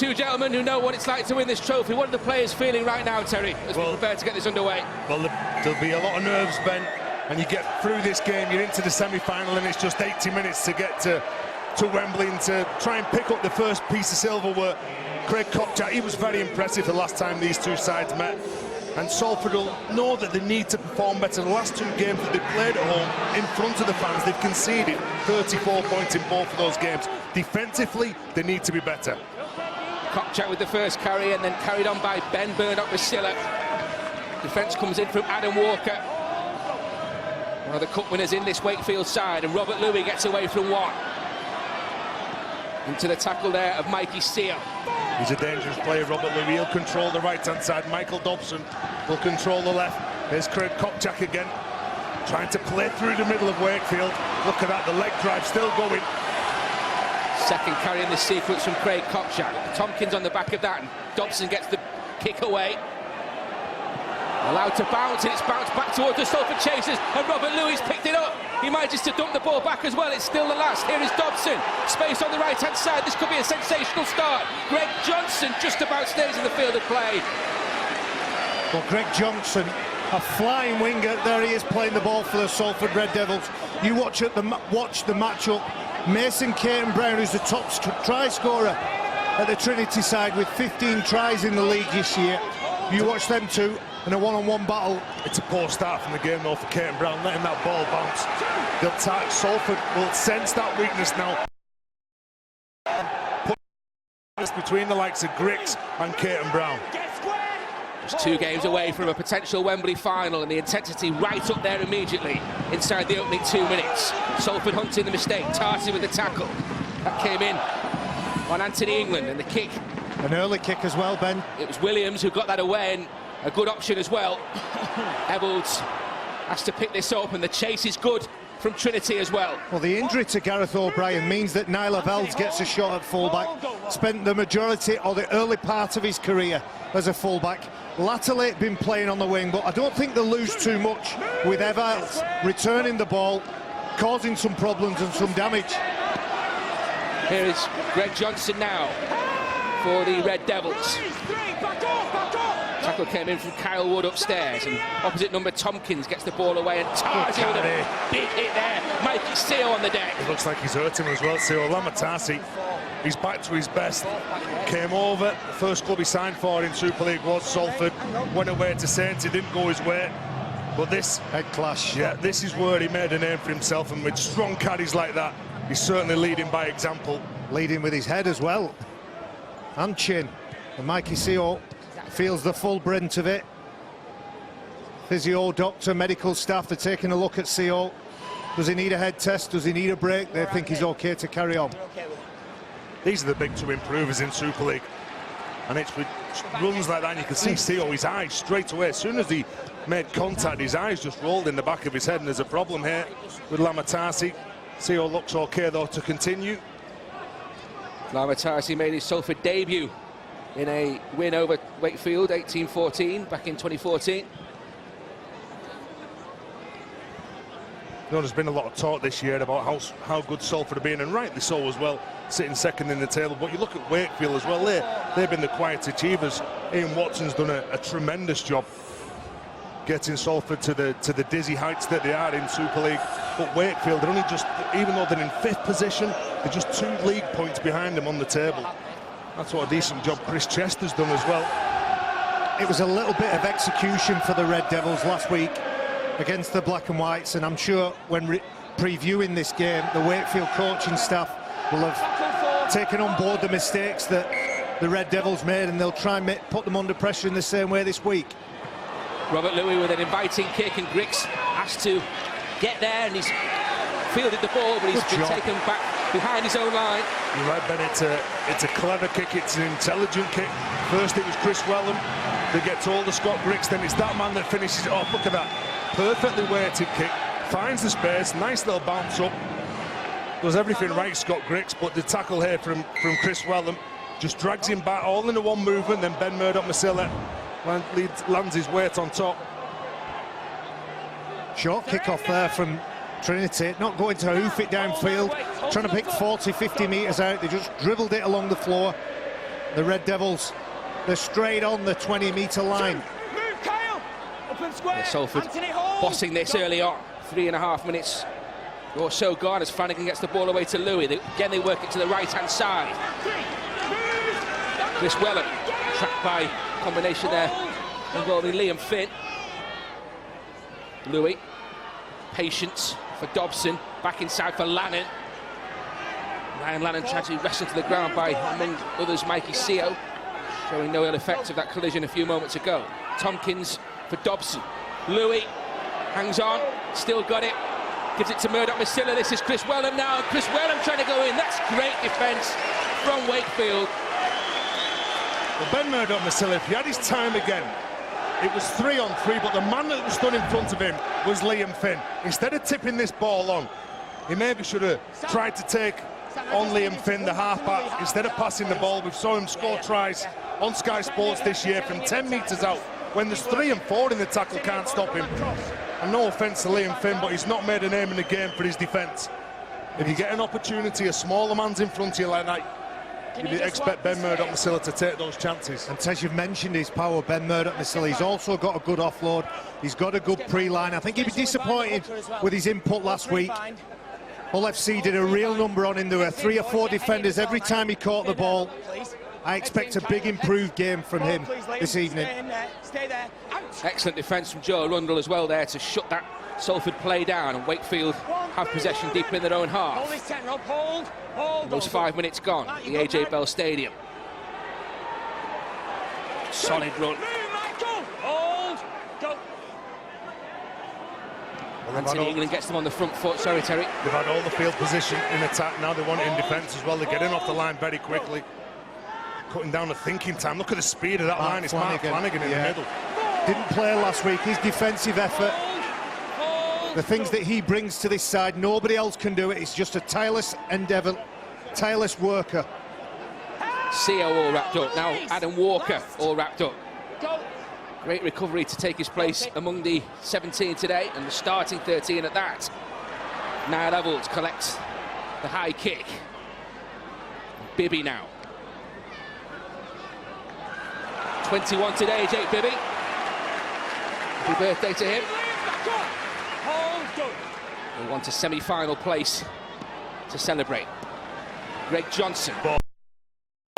two gentlemen who know what it's like to win this trophy. What are the players feeling right now, Terry, as we prepare to get this underway? Well, there'll be a lot of nerves, Ben, and you get through this game, you're into the semi-final, and it's just 80 minutes to get to Wembley and to try and pick up the first piece of silverware. Craig Kopchak, he was very impressive the last time these two sides met, and Salford will know that they need to perform better. The last two games that they've played at home in front of the fans, they've conceded 34 points in both of those games. Defensively, they need to be better. Kopchak with the first carry, and then carried on by Ben Burnett-Wasilla. Defence comes in from Adam Walker, one of the cup winners in this Wakefield side, and Robert Louis gets away from one. Into the tackle there of Mikey Seal. He's a dangerous player, Robert Louis. He'll control the right-hand side. Michael Dobson will control the left. There's Craig Kopchak again, trying to play through the middle of Wakefield. Look at that, the leg drive still going. Second carry in this sequence from Craig Kopchak. Tompkins on the back of that, and Dobson gets the kick away. Allowed to bounce, and it's bounced back towards the Salford chasers, and Robert Louis picked it up. He manages to dump the ball back as well. It's still the last. Here is Dobson. Space on the right-hand side. This could be a sensational start. Greg Johnson just about stays in the field of play. Well, Greg Johnson, a flying winger. There he is playing the ball for the Salford Red Devils. You watch the match-up. Mason Caton-Brown, who's the top try scorer at the Trinity side with 15 tries in the league this year. You watch them two in a one-on-one battle. It's a poor start from the game though for Caton-Brown, letting that ball bounce. They'll attack. Salford will sense that weakness now. Put between the likes of Griggs and Caton-Brown. Just 2 games away from a potential Wembley final, and the intensity right up there immediately inside the opening 2 minutes. Salford hunting the mistake. Tarsi with the tackle. That came in on Anthony England, and the kick. An early kick as well, Ben. It was Williams who got that away, and a good option as well. Evolds has to pick this up, and the chase is good from Trinity as well. Well, the injury to Gareth O'Brien means that Niall Velds gets a shot at fullback. Spent the majority or the early part of his career as a fullback. Latterly been playing on the wing, but I don't think they'll lose too much with Evolds returning the ball, causing some problems and some damage. Here is Greg Johnson now for the Red Devils. Tackle came in from Kyle Wood upstairs, and opposite number Tompkins gets the ball away, and Tarsi with a big hit there. Mikey Seal on the deck. It looks like he's hurt him as well. Seal Lamatasi, he's back to his best. Came over, the first club he signed for in Super League was Salford. Went away to Saints, it didn't go his way. But this head clash. Yeah, this is where he made a name for himself, and with strong caddies like that, he's certainly leading by example. Leading with his head as well, and chin. And Mikey Seal feels the full brunt of it. Physio, doctor, medical staff, they're taking a look at Seal. Does he need a head test? Does he need a break? They think he's okay to carry on. These are the big two improvers in Super League, and it's with runs like that, and you can see Seal, his eyes straight away. As soon as he made contact, his eyes just rolled in the back of his head, and there's a problem here with Lamatasi. Seal looks okay though to continue. Lamatasi made his Salford debut in a win over Wakefield 18-14 back in 2014. There's been a lot of talk this year about how good Salford have been, and rightly so as well, sitting second in the table. But you look at Wakefield as well, they've been the quiet achievers. Ian Watson's done a tremendous job getting Salford to the dizzy heights that they are in Super League. But Wakefield, they're only just, even though they're in 5th position, they're just 2 league points behind them on the table. That's what a decent job Chris Chester's done as well. It was a little bit of execution for the Red Devils last week against the Black and Whites, and I'm sure when previewing this game, the Wakefield coaching staff will have taken on board the mistakes that the Red Devils made, and they'll try and put them under pressure in the same way this week. Robert Louis with an inviting kick, and Griggs has to get there, and he's fielded the ball, but he's been taken back behind his own line. You're right, Ben, it's a clever kick, it's an intelligent kick. First it was Chris Wellham that gets hold of Scott Griggs, then it's that man that finishes it off. Look at that, perfectly weighted kick, finds the space, nice little bounce up. Does everything right, Scott Griggs, but the tackle here from Chris Wellham just drags him back all into one movement, then Ben Burnett-Wasilla lands his weight on top. Short kick-off there from Trinity, not going to hoof it downfield, trying to pick 40-50 metres out. They just dribbled it along the floor. The Red Devils, they're straight on the 20-metre line. Salford bossing this early on. 3.5 minutes or so gone as Flanagan gets the ball away to Louis. Again, they work it to the right-hand side. Chris Wellham, trapped by combination there involving Liam Finn. Louis, patience for Dobson, back inside for Lannan. Ryan Lannan tragically wrestled to the ground by, among others, Mikey Seo, showing no ill effects of that collision a few moments ago. Tompkins for Dobson. Louis hangs on, still got it, gives it to Murdoch-Masila. This is Chris Wellham now, and Chris Wellham trying to go in. That's great defence from Wakefield. Well, Ben Murdoch-Masila, if he had his time again, it was 3-on-3, but the man that was stood in front of him was Liam Finn. Instead of tipping this ball on, he maybe should have tried to take on Liam Finn, the halfback, instead of passing the ball. We've saw him score tries on Sky Sports this year from 10 metres out. When there's 3 and 4 in the tackle, can't stop him. And no offence to Liam Finn, but he's not made a name in the game for his defence. If you get an opportunity, a smaller man's in front of you like that, you'd expect Ben Murdoch-Masila to take those chances. And Tez, you've mentioned his power, Ben Murdoch-Masila. He's also got a good offload. He's got a good pre-line. I think he'd be disappointed with his input last week. Hull FC did a real number on him. There were 3 or 4 defenders every time he caught the ball. I expect a big improved game from him this evening. Excellent defence from Joe Arundel as well there to shut that Salford play down, and Wakefield have possession deep in their own half. Those 5 minutes gone at the AJ Bell Stadium. Solid run. Anthony England gets them on the front foot. Sorry, Terry. They've had all the field position in attack, now they want it in defence as well. They're getting off the line very quickly, cutting down the thinking time. Look at the speed of that line. It's Mark Flanagan in the middle. Didn't play last week. His defensive effort, the things that he brings to this side, nobody else can do it. It's just a tireless endeavour, tireless worker. Seo all wrapped up. Now Adam Walker all wrapped up. Great recovery to take his place among the 17 today, and the starting 13 at that. Niall Evalds collects the high kick. Bibby now. 21 today, Jake Bibby. Happy birthday to him. They want a semi-final place to celebrate. Greg Johnson.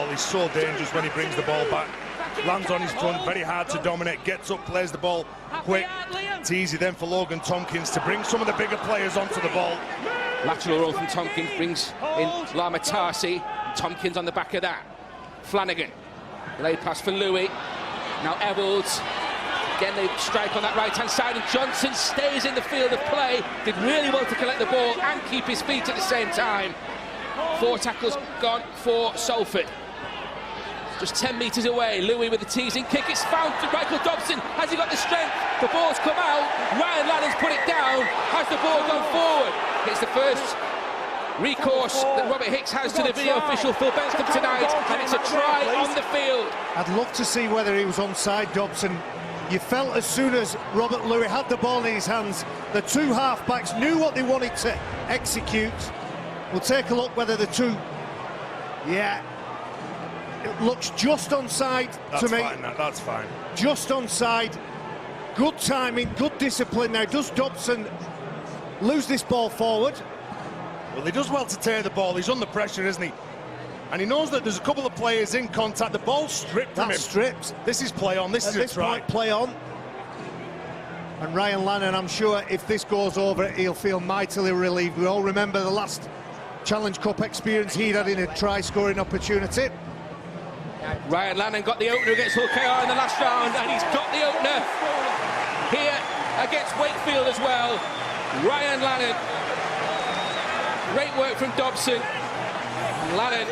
He's so dangerous when he brings the ball back. Lands on his front, very hard to dominate, gets up, plays the ball quick. It's easy then for Logan Tompkins to bring some of the bigger players onto the ball. Lateral roll from Tompkins brings in Lama Tarsi. Tompkins on the back of that. Flanagan. Laid pass for Louis. Now Evalds. Again, they strike on that right-hand side, and Johnson stays in the field of play. Did really well to collect the ball and keep his feet at the same time. 4 tackles gone for Salford. Just 10 metres away, Louis with the teasing kick. It's found to Michael Dobson. Has he got the strength? The ball's come out. Ryan Lannan's put it down. Has the ball gone forward? It's the first recourse that Robert Hicks has to the video official Phil Bentham tonight, and it's a try on the field. I'd love to see whether he was onside, Dobson. You felt as soon as Robert Louis had the ball in his hands, the 2 half-backs knew what they wanted to execute. We'll take a look whether the 2... Yeah. It looks just onside to me. That's fine. Just onside. Good timing, good discipline. Now, does Dobson lose this ball forward? Well, he does well to tear the ball. He's under pressure, isn't he? And he knows that there's a couple of players in contact. The ball's stripped from him. Stripped. This is play on. This is a try. Play on. And Ryan Lannan, I'm sure if this goes over, he'll feel mightily relieved. We all remember the last Challenge Cup experience he'd had in a try-scoring opportunity. Ryan Lannan got the opener against Hull KR in the last round, and he's got the opener here against Wakefield as well. Ryan Lannan. Great work from Dobson. Lannan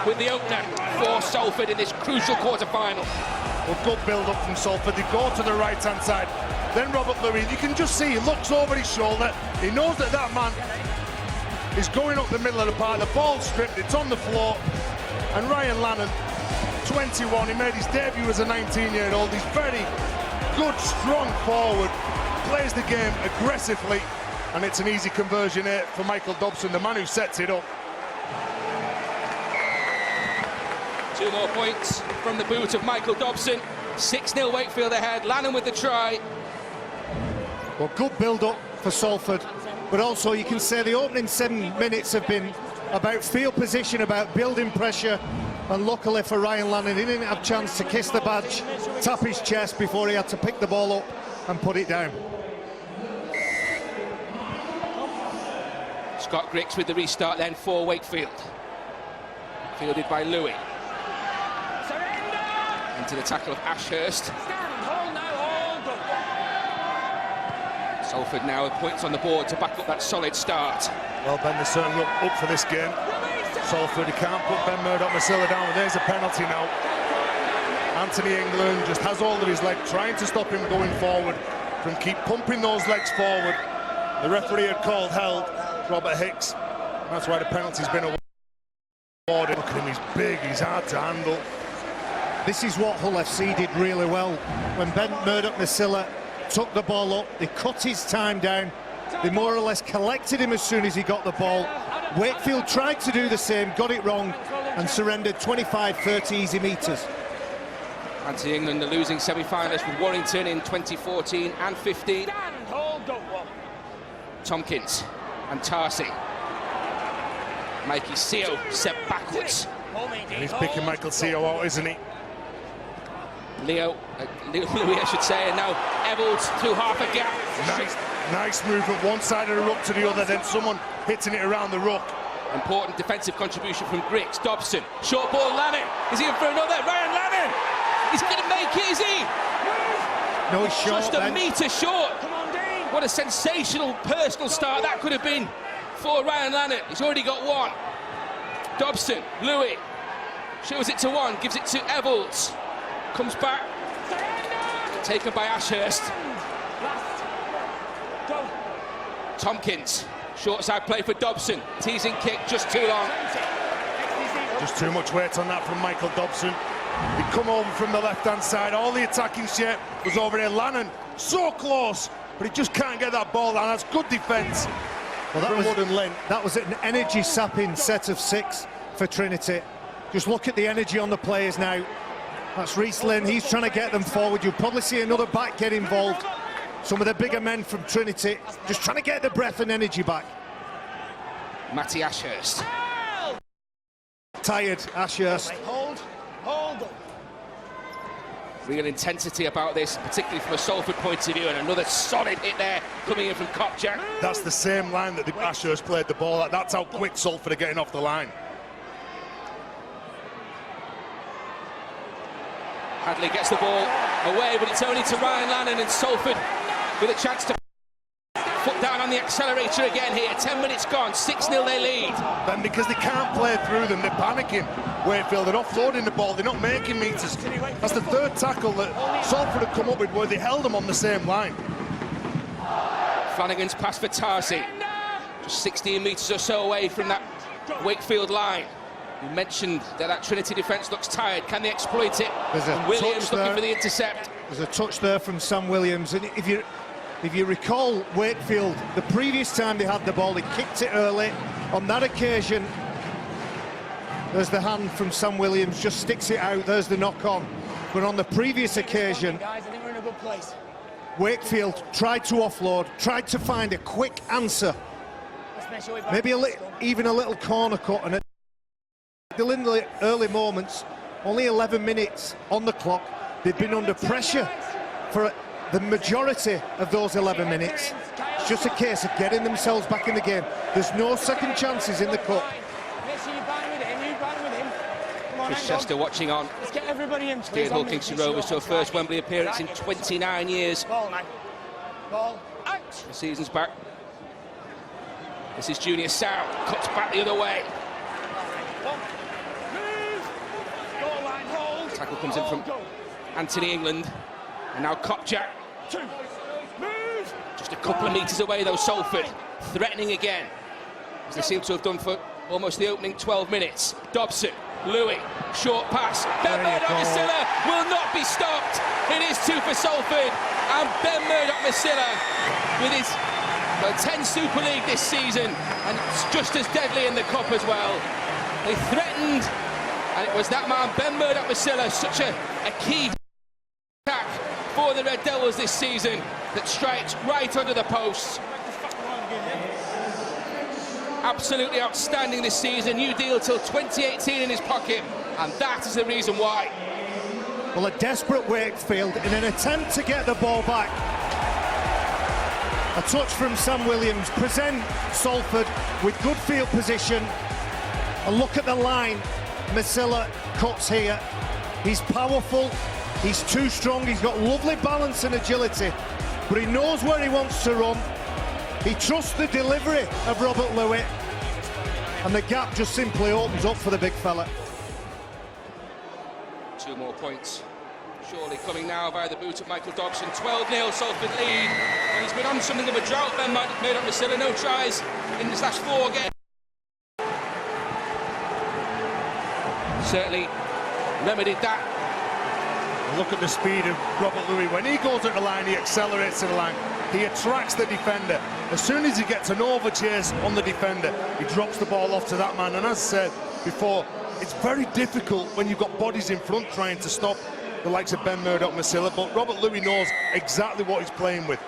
with the opener for Salford in this crucial quarter-final. Well, good build-up from Salford. They go to the right-hand side. Then Robert Louis, you can just see he looks over his shoulder. He knows that that man is going up the middle of the park. The ball's stripped, it's on the floor. And Ryan Lannan, 21, he made his debut as a 19-year-old. He's very good, strong forward, plays the game aggressively, and it's an easy conversion here for Michael Dobson, the man who sets it up. 2 more points from the boot of Michael Dobson. 6-0 Wakefield ahead. Lannan with the try. Well, good build-up for Salford, but also you can say the opening 7 minutes have been about field position, about building pressure, and luckily for Ryan Lannan, he didn't have a chance to kiss the badge, tap his chest before he had to pick the ball up and put it down. Scott Griggs with the restart then for Wakefield. Fielded by Louis. Into the tackle of Ashurst. Salford now with points on the board to back up that solid start. Well, Ben, they're certainly up for this game. Salford, he can't put Ben Murdoch-Masila down. There's a penalty now. Anthony England just has hold of his leg, trying to stop him going forward from keep pumping those legs forward. The referee had called held, Robert Hicks. That's why the penalty's been awarded. Look at him, he's big, he's hard to handle. This is what Hull FC did really well. When Ben Murdoch-Masila took the ball up, they cut his time down, they more or less collected him as soon as he got the ball. Wakefield tried to do the same, got it wrong, and surrendered 25-30 easy metres. Anthony England, the losing semi-finalist with Warrington in 2014 and 15. Tompkins and Tarsi. Mikey Seo set backwards. And he's picking Michael Seo out, isn't he? Louis, I should say, and now Evans through half a gap. Nice movement, one side of the ruck to the other, then someone hitting it around the ruck. Important defensive contribution from Griggs. Dobson, short ball, Lannan. Is he in for another? Ryan Lannan! He's going to make it, is he? No, he's short. Just a metre short. What a sensational personal start that could have been for Ryan Lannan. He's already got one. Dobson, Louis, shows it to one, gives it to Evolds. Comes back, taken by Ashurst. Tompkins, short side play for Dobson. Teasing kick, just too long. Just too much weight on that from Michael Dobson. He'd come over from the left-hand side. All the attacking shape was over here. Lannan, so close, but he just can't get that ball down. That's good defence. Well, that was an energy-sapping set of 6 for Trinity. Just look at the energy on the players now. That's Reece Lynn, he's trying to get them forward. You'll probably see another back get involved. Some of the bigger men from Trinity just trying to get the breath and energy back. Matty Ashurst. Tired, Ashurst. Hold. Real intensity about this, particularly from a Salford point of view, and another solid hit there coming in from Kopczak. That's the same line that the Ashurst played the ball at. That's how quick Salford are getting off the line. Hadley gets the ball away, but it's only to Ryan Lannan, and Salford with a chance to foot down on the accelerator again here. 10 minutes gone, 6-0 they lead. Then because they can't play through them, they're panicking. Wakefield, they're offloading the ball, they're not making meters. That's the third tackle that Salford have come up with where they held them on the same line. Flanagan's pass for Tarsi, just 16 metres or so away from that Wakefield line. You mentioned that Trinity defence looks tired. Can they exploit it? Williams looking for the intercept. There's a touch there from Sam Williams, and if you recall Wakefield, the previous time they had the ball, they kicked it early. On that occasion, there's the hand from Sam Williams, just sticks it out. There's the knock-on. But on the previous occasion, Guys, I think we're in a good place. Wakefield tried to offload, tried to find a quick answer, maybe even a little corner cut, and in the early moments, only 11 minutes on the clock, they've been under pressure for the majority of those 11 minutes. It's just a case of getting themselves back in the game. There's no second chances in the cup. Chris Chester watching on. Let's get everybody in. Steered Hull Kingston Rovers to a first Wembley appearance in 29 years. Ball, man. Ball. Out. The season's back. This is Junior Sow, cuts back the other way. Tackle comes in from Anthony England, and now Kopczak. Just a couple of metres away though, Salford, threatening again, as they seem to have done for almost the opening 12 minutes. Dobson, Louis, short pass. Ben Murdoch-Masila will not be stopped. It is 2 for Salford, and Ben Murdoch-Masila with his 10 Super League this season, and it's just as deadly in the cup as well. They threatened And it was that man, Ben Murdoch-Masila, such a key attack for the Red Devils this season, that strikes right under the post. Absolutely outstanding this season. New deal till 2018 in his pocket, and that is the reason why. Well, a desperate Wakefield in an attempt to get the ball back. A touch from Sam Williams, present Salford with good field position. A look at the line Masila cuts here. He's powerful, he's too strong, he's got lovely balance and agility, but he knows where he wants to run. He trusts the delivery of Robert Louis, and the gap just simply opens up for the big fella. 2 more points surely coming now via the boot of Michael Dobson. 12-0 Salford lead, and he's been on something of a drought. Ben Murdoch-Masila, no tries in his last 4 games. Certainly remedied that. Look at the speed of Robert Louis. When he goes at the line, he accelerates to the line. He attracts the defender. As soon as he gets an overchase on the defender, he drops the ball off to that man. And as I said before, it's very difficult when you've got bodies in front trying to stop the likes of Ben Murdoch-Masila, but Robert Louis knows exactly what he's playing with.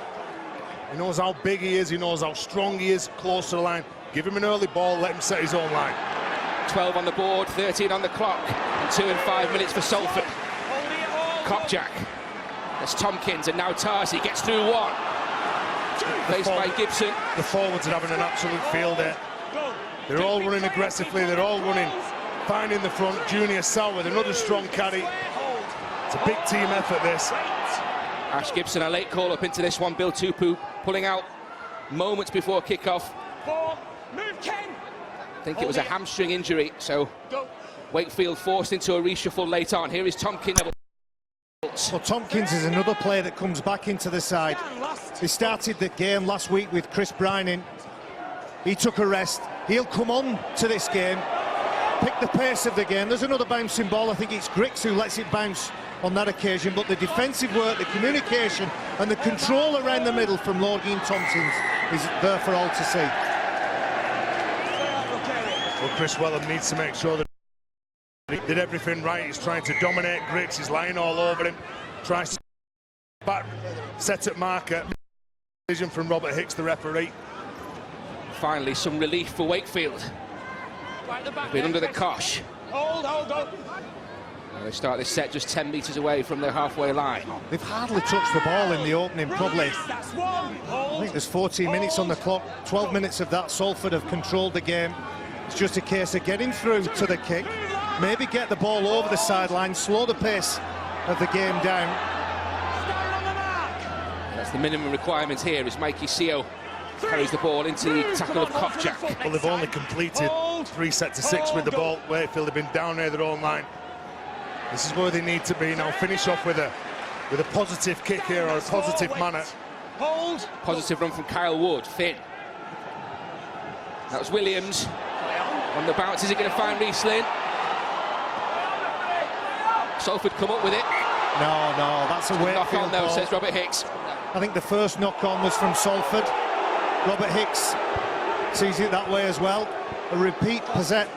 He knows how big he is, he knows how strong he is close to the line. Give him an early ball, let him set his own line. 12 on the board, 13 on the clock, and 2 and 5 minutes for Salford. Kopczak, there's Tompkins, and now Tarsi gets through one. Faced by Gibson. The forwards are having an absolute field there. They're all running aggressively, they're all running fine in the front. Junior Sal with another strong carry. It's a big team effort, this. Ash Gibson, a late call up into this one. Bill Tupu pulling out moments before kick-off. I think it was a hamstring injury, so Wakefield forced into a reshuffle late on. Here is Tompkins. Well, Tompkins is another player that comes back into the side. He started the game last week with Chris Bryan in. He took a rest. He'll come on to this game, pick the pace of the game. There's another bouncing ball. I think it's Griggs who lets it bounce on that occasion, but the defensive work, the communication and the control around the middle from Lorgeen Tompkins is there for all to see. Well, Chris Wellham needs to make sure that he did everything right. He's trying to dominate Griggs, he's lying all over him, tries to back, set at marker. Decision from Robert Hicks, the referee. Finally, some relief for Wakefield. They've been under the cosh. Hold. They start this set just 10 metres away from their halfway line. They've hardly touched the ball in the opening, probably. I think there's 14 minutes on the clock. 12 minutes of that, Salford have controlled the game. It's just a case of getting through to the kick, maybe get the ball over the sideline, slow the pace of the game down. That's the minimum requirement here, as Mikey Seo carries the ball into the tackle of Kopczak. Well, they've only completed 3 sets of 6 with the ball. Wakefield have been down near their own line. This is where they need to be now. Finish off with a positive kick here, or a positive manner. Positive run from Kyle Wood. Finn. That was Williams. On the bounce, is he going to find Riesling? Salford come up with it. No, that's a Wakefield knock on though, ball. says Robert Hicks. I think the first knock-on was from Salford. Robert Hicks sees it that way as well. A repeat possession.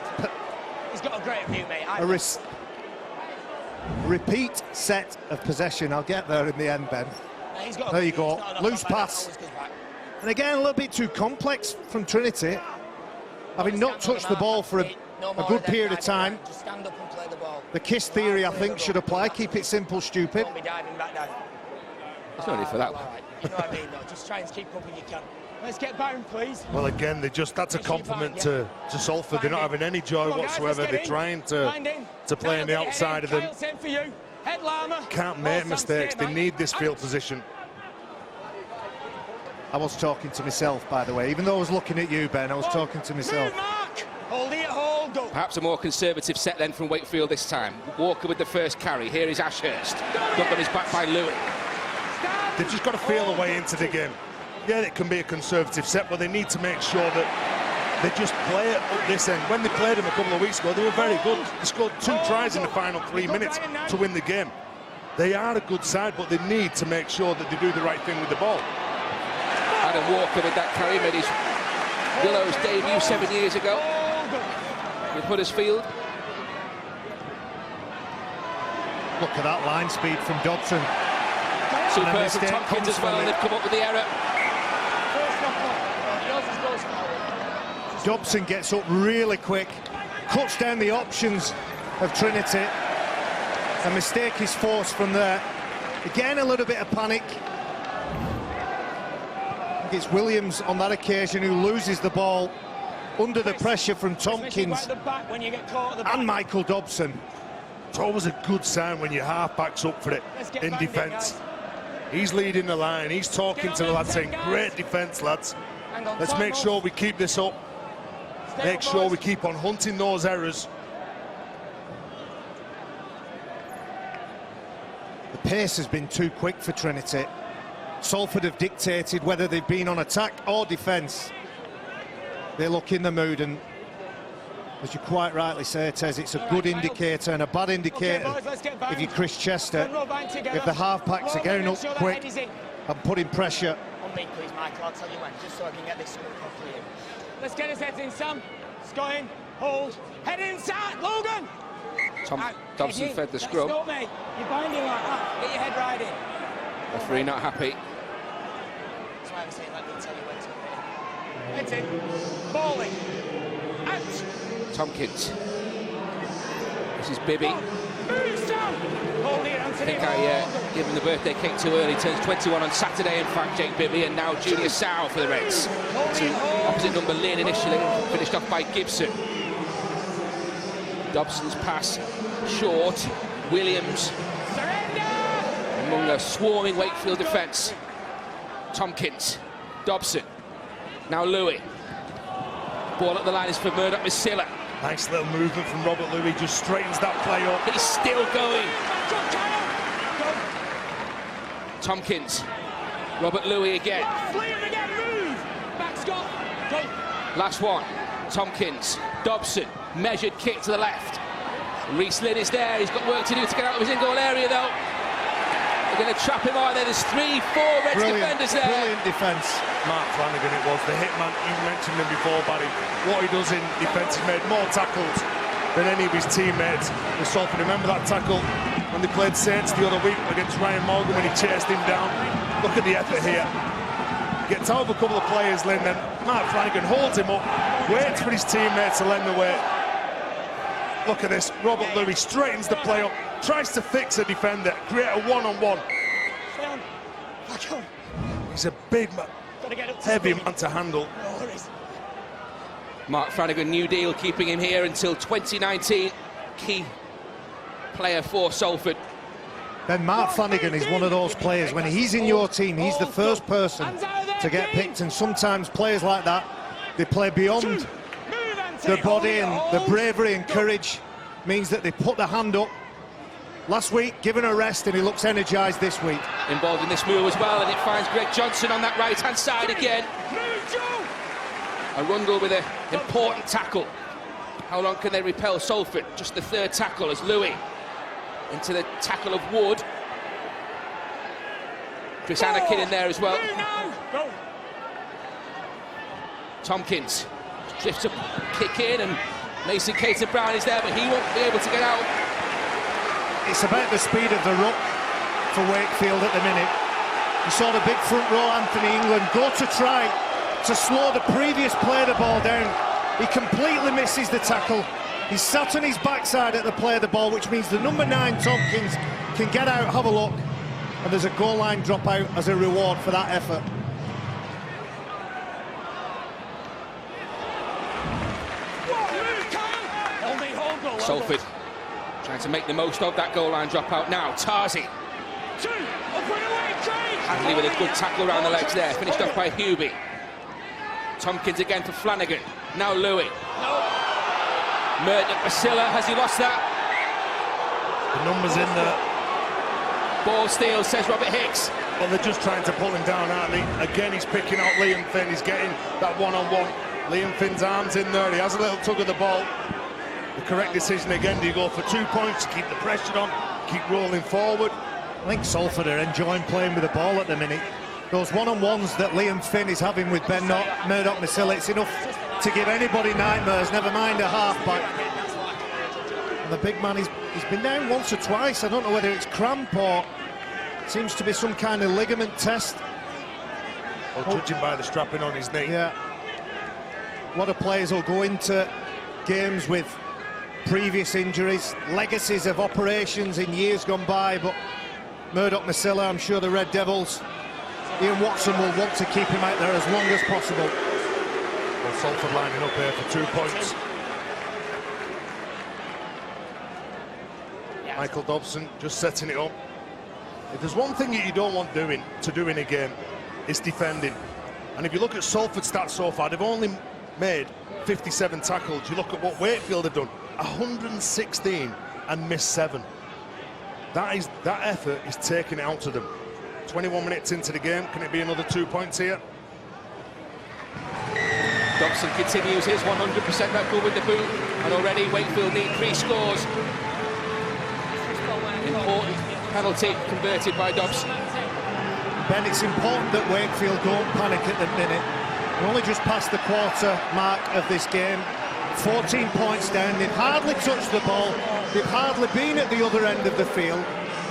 He's got a great view, mate. Repeat set of possession. I'll get there in the end, Ben. There you go. Loose pass. And again, a little bit too complex from Trinity. Having not touched the ball for a good period of time. Just stand up and play the ball. The kiss theory, I think, should apply. Keep it simple, stupid. Don't be diving back down. There's no need for that one. You know what I mean, though? Just try and keep up if you can. Let's get Byron, please. Well, again, that's a compliment to Salford. They're not having any joy whatsoever. They're trying to play on the outside of them. Can't make mistakes. They need this field position. I was talking to myself, by the way. Even though I was looking at you, Ben, I was talking to myself. Hold it, hold, go. Perhaps a more conservative set then from Wakefield this time. Walker with the first carry. Here is Ashurst. Duncan is back by Louis. They've just got to feel a way into the game. Yeah, it can be a conservative set, but they need to make sure that they just play it up this end. When they played them a couple of weeks ago, they were very good. They scored 2 tries in the final 3 minutes to win the game. They are a good side, but they need to make sure that they do the right thing with the ball. Adam Walker with that carry made his Willows debut 7 years ago with Huddersfield. Look at that line speed from Dobson. Superb from Tompkins as well, and they've come up with the error. Dobson gets up really quick, cuts down the options of Trinity. A mistake is forced from there. Again, a little bit of panic. I think it's Williams on that occasion who loses the ball under the pressure from Tompkins and Michael Dobson. It's always a good sign when your half-back's up for it in defence. He's leading the line, he's talking to the lads saying, great defence, lads. Let's make sure we keep this up. Make sure we keep on hunting those errors. The pace has been too quick for Trinity. Salford have dictated whether they've been on attack or defence. They look in the mood, and as you quite rightly say, Tez, it's a good indicator and a bad indicator if you're Chris Chester. If the half-backs are going up quick and putting pressure. On me, please, Michael, I'll tell you when, just so I can get this sorted for you. Let's get his heads in, Sam. Scott in, hold, head inside, Logan! Dobson fed the scrum. Stop, mate. You're binding like that. Get your head right in. Referee not happy. That's why I'm saying, let me tell you when to hit. Heads in, balling, out. Tompkins. This is Bibby. Move, Sam! Hold it, Anthony. I think I gave him the birthday cake too early. Turns 21 on Saturday, in fact, Jake Bibby, and now Junior Sow for the Reds. Opposite number Lynn initially, finished off by Gibson. Dobson's pass short. Williams among a swarming Wakefield defence. Tompkins, Dobson, now Louis. Ball up the line is for Murdoch-Masila. Nice little movement from Robert Louis, just straightens that play up. He's still going. Tompkins, Robert Louis again. Last one, Tompkins, Dobson, measured kick to the left. Reece Lynn is there, he's got work to do to get out of his in-goal area though. They're going to trap him out there, there's 3-4 Reds defenders there. Brilliant defence. Mark Flanagan it was, the hitman, you mentioned him before, Barry. What he does in defence, he's made more tackles than any of his teammates. The Salford, remember that tackle when they played Saints the other week against Ryan Morgan when he chased him down? Look at the effort here. Gets out of a couple of players, Lynn, then Mark Flanagan holds him up, waits for his teammates to lend the way. Look at this, Robert Louis straightens the play up, tries to fix a defender, create a one-on-one. He's a big man, heavy man to handle. Mark Flanagan, new deal, keeping him here until 2019. Key player for Salford. Then Mark Flanagan is one of those players, when he's in your team, he's the first person to get picked, and sometimes players like that, they play beyond their body, and the bravery and courage means that they put the hand up. Last week, given a rest, and he looks energised this week. Involved in this move as well, and it finds Greg Johnson on that right-hand side again. Arundel with an important tackle. How long can they repel Salford? Just the third tackle as Louis into the tackle of Wood. Chris Anakin in there as well. Tompkins drifts a kick in, and Mason Cater-Brown is there, but he won't be able to get out. It's about the speed of the ruck for Wakefield at the minute. You saw the big front row, Anthony England, go to try to slow the previous player the ball down. He completely misses the tackle. He's sat on his backside at the play of the ball, which means the number 9, Tompkins, can get out, have a look, and there's a goal line dropout as a reward for that effort. Salford trying to make the most of that goal line dropout now. Tarzi. Hadley with a good tackle around the legs there, finished off by Hubie. Tompkins again for Flanagan. Now Louis. Murdoch-Masila, has he lost that? The numbers in there. Ball steal, says Robert Hicks. Well, they're just trying to pull him down, aren't they? Again, he's picking out Liam Finn. He's getting that one-on-one. Liam Finn's arms in there. He has a little tug of the ball. The correct decision again. Do you go for 2 points, keep the pressure on, keep rolling forward? I think Salford are enjoying playing with the ball at the minute. Those one-on-ones that Liam Finn is having with Murdoch-Masila, it's enough to give anybody nightmares, never mind a half-back. And the big man, he's been down once or twice. I don't know whether it's cramp or seems to be some kind of ligament test. Well, judging by the strapping on his knee. Yeah. A lot of players will go into games with previous injuries, legacies of operations in years gone by, but Murdoch-Masila, I'm sure the Red Devils, Ian Watson will want to keep him out there as long as possible. Well, Salford lining up here for 2 points. Michael Dobson just setting it up. If there's one thing that you don't want to do in a game, it's defending. And if you look at Salford's stats so far, they've only made 57 tackles. You look at what Wakefield have done, 116 and missed 7. That effort is taking it out of them. 21 minutes into the game, can it be another 2 points here? Dobson continues his 100% record with the boot, and already Wakefield need 3 scores. Important penalty converted by Dobson. Ben, it's important that Wakefield don't panic at the minute. We're only just past the quarter mark of this game. 14 points down, they've hardly touched the ball, they've hardly been at the other end of the field,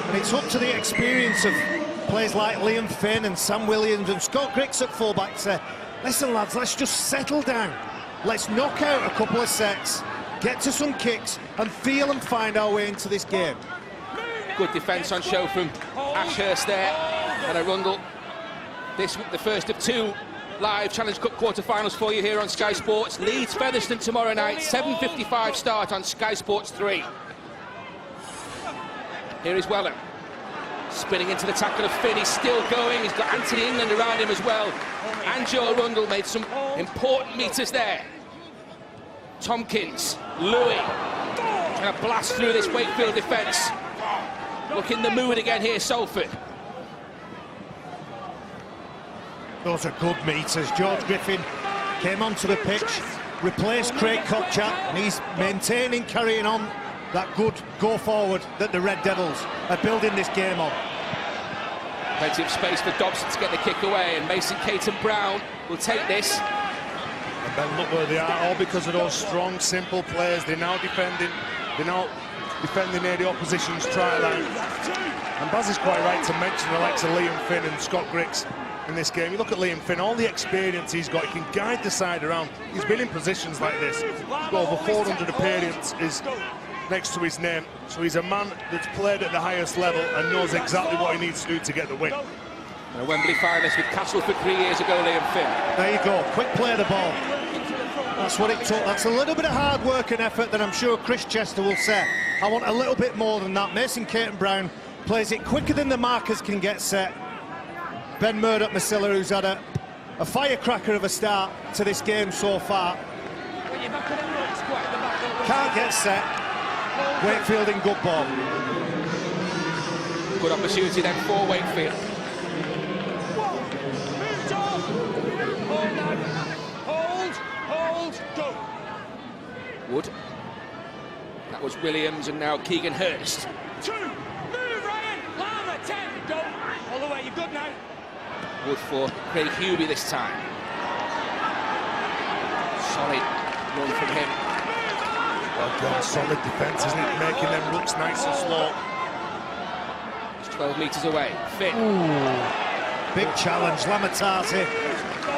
and it's up to the experience of players like Liam Finn and Sam Williams and Scott Griggs at fullback to say, listen lads, let's just settle down, let's knock out a couple of sets, get to some kicks and feel and find our way into this game. Good defence on show from Ashurst there, and Arundel. This the first of 2 live Challenge Cup quarter-finals for you here on Sky Sports. Leeds Featherstone tomorrow night, 7:55 start on Sky Sports 3. Here is Weller, spinning into the tackle of Finn. He's still going. He's got Anthony England around him as well. And Joe Arundel made some important meters there. Tompkins, Louis, trying to blast through this Wakefield defence. Look in the mood again here, Salford. Those are good meters. George Griffin came onto the pitch, replaced Craig Kopchak, and he's maintaining, carrying on that good go forward that the Red Devils are building this game on. Plenty of space for Dobson to get the kick away, and Mason Caton-Brown will take this. And then look where they are, all because of those strong, simple players. They're now defending near the opposition's try line. And Baz is quite right to mention the likes of Liam Finn and Scott Griggs in this game. You look at Liam Finn, all the experience he's got, he can guide the side around. He's been in positions like this. He's got over 400 appearances next to his name, so he's a man that's played at the highest level and knows exactly what he needs to do to get the win. A Wembley finalist with Castleford 3 years ago, Liam Finn. There you go, quick play of the ball. That's what it took. That's a little bit of hard work and effort that I'm sure Chris Chester will say, I want a little bit more than that. Mason Caton-Brown plays it quicker than the markers can get set. Ben Murdoch-Masila, who's had a firecracker of a start to this game so far, can't get set. Wakefield in good ball. Good opportunity then for Wakefield. Hold, go. Wood. That was Williams, and now Keegan Hurst. 2, move Ryan, Lama, 10, go. All the way, you're good now. Wood for Craig Hubie this time. Solid run from him. Well, solid defence, isn't it? Making them looks nice and slow. It's 12 metres away. Finn. Ooh, big challenge. Lamatati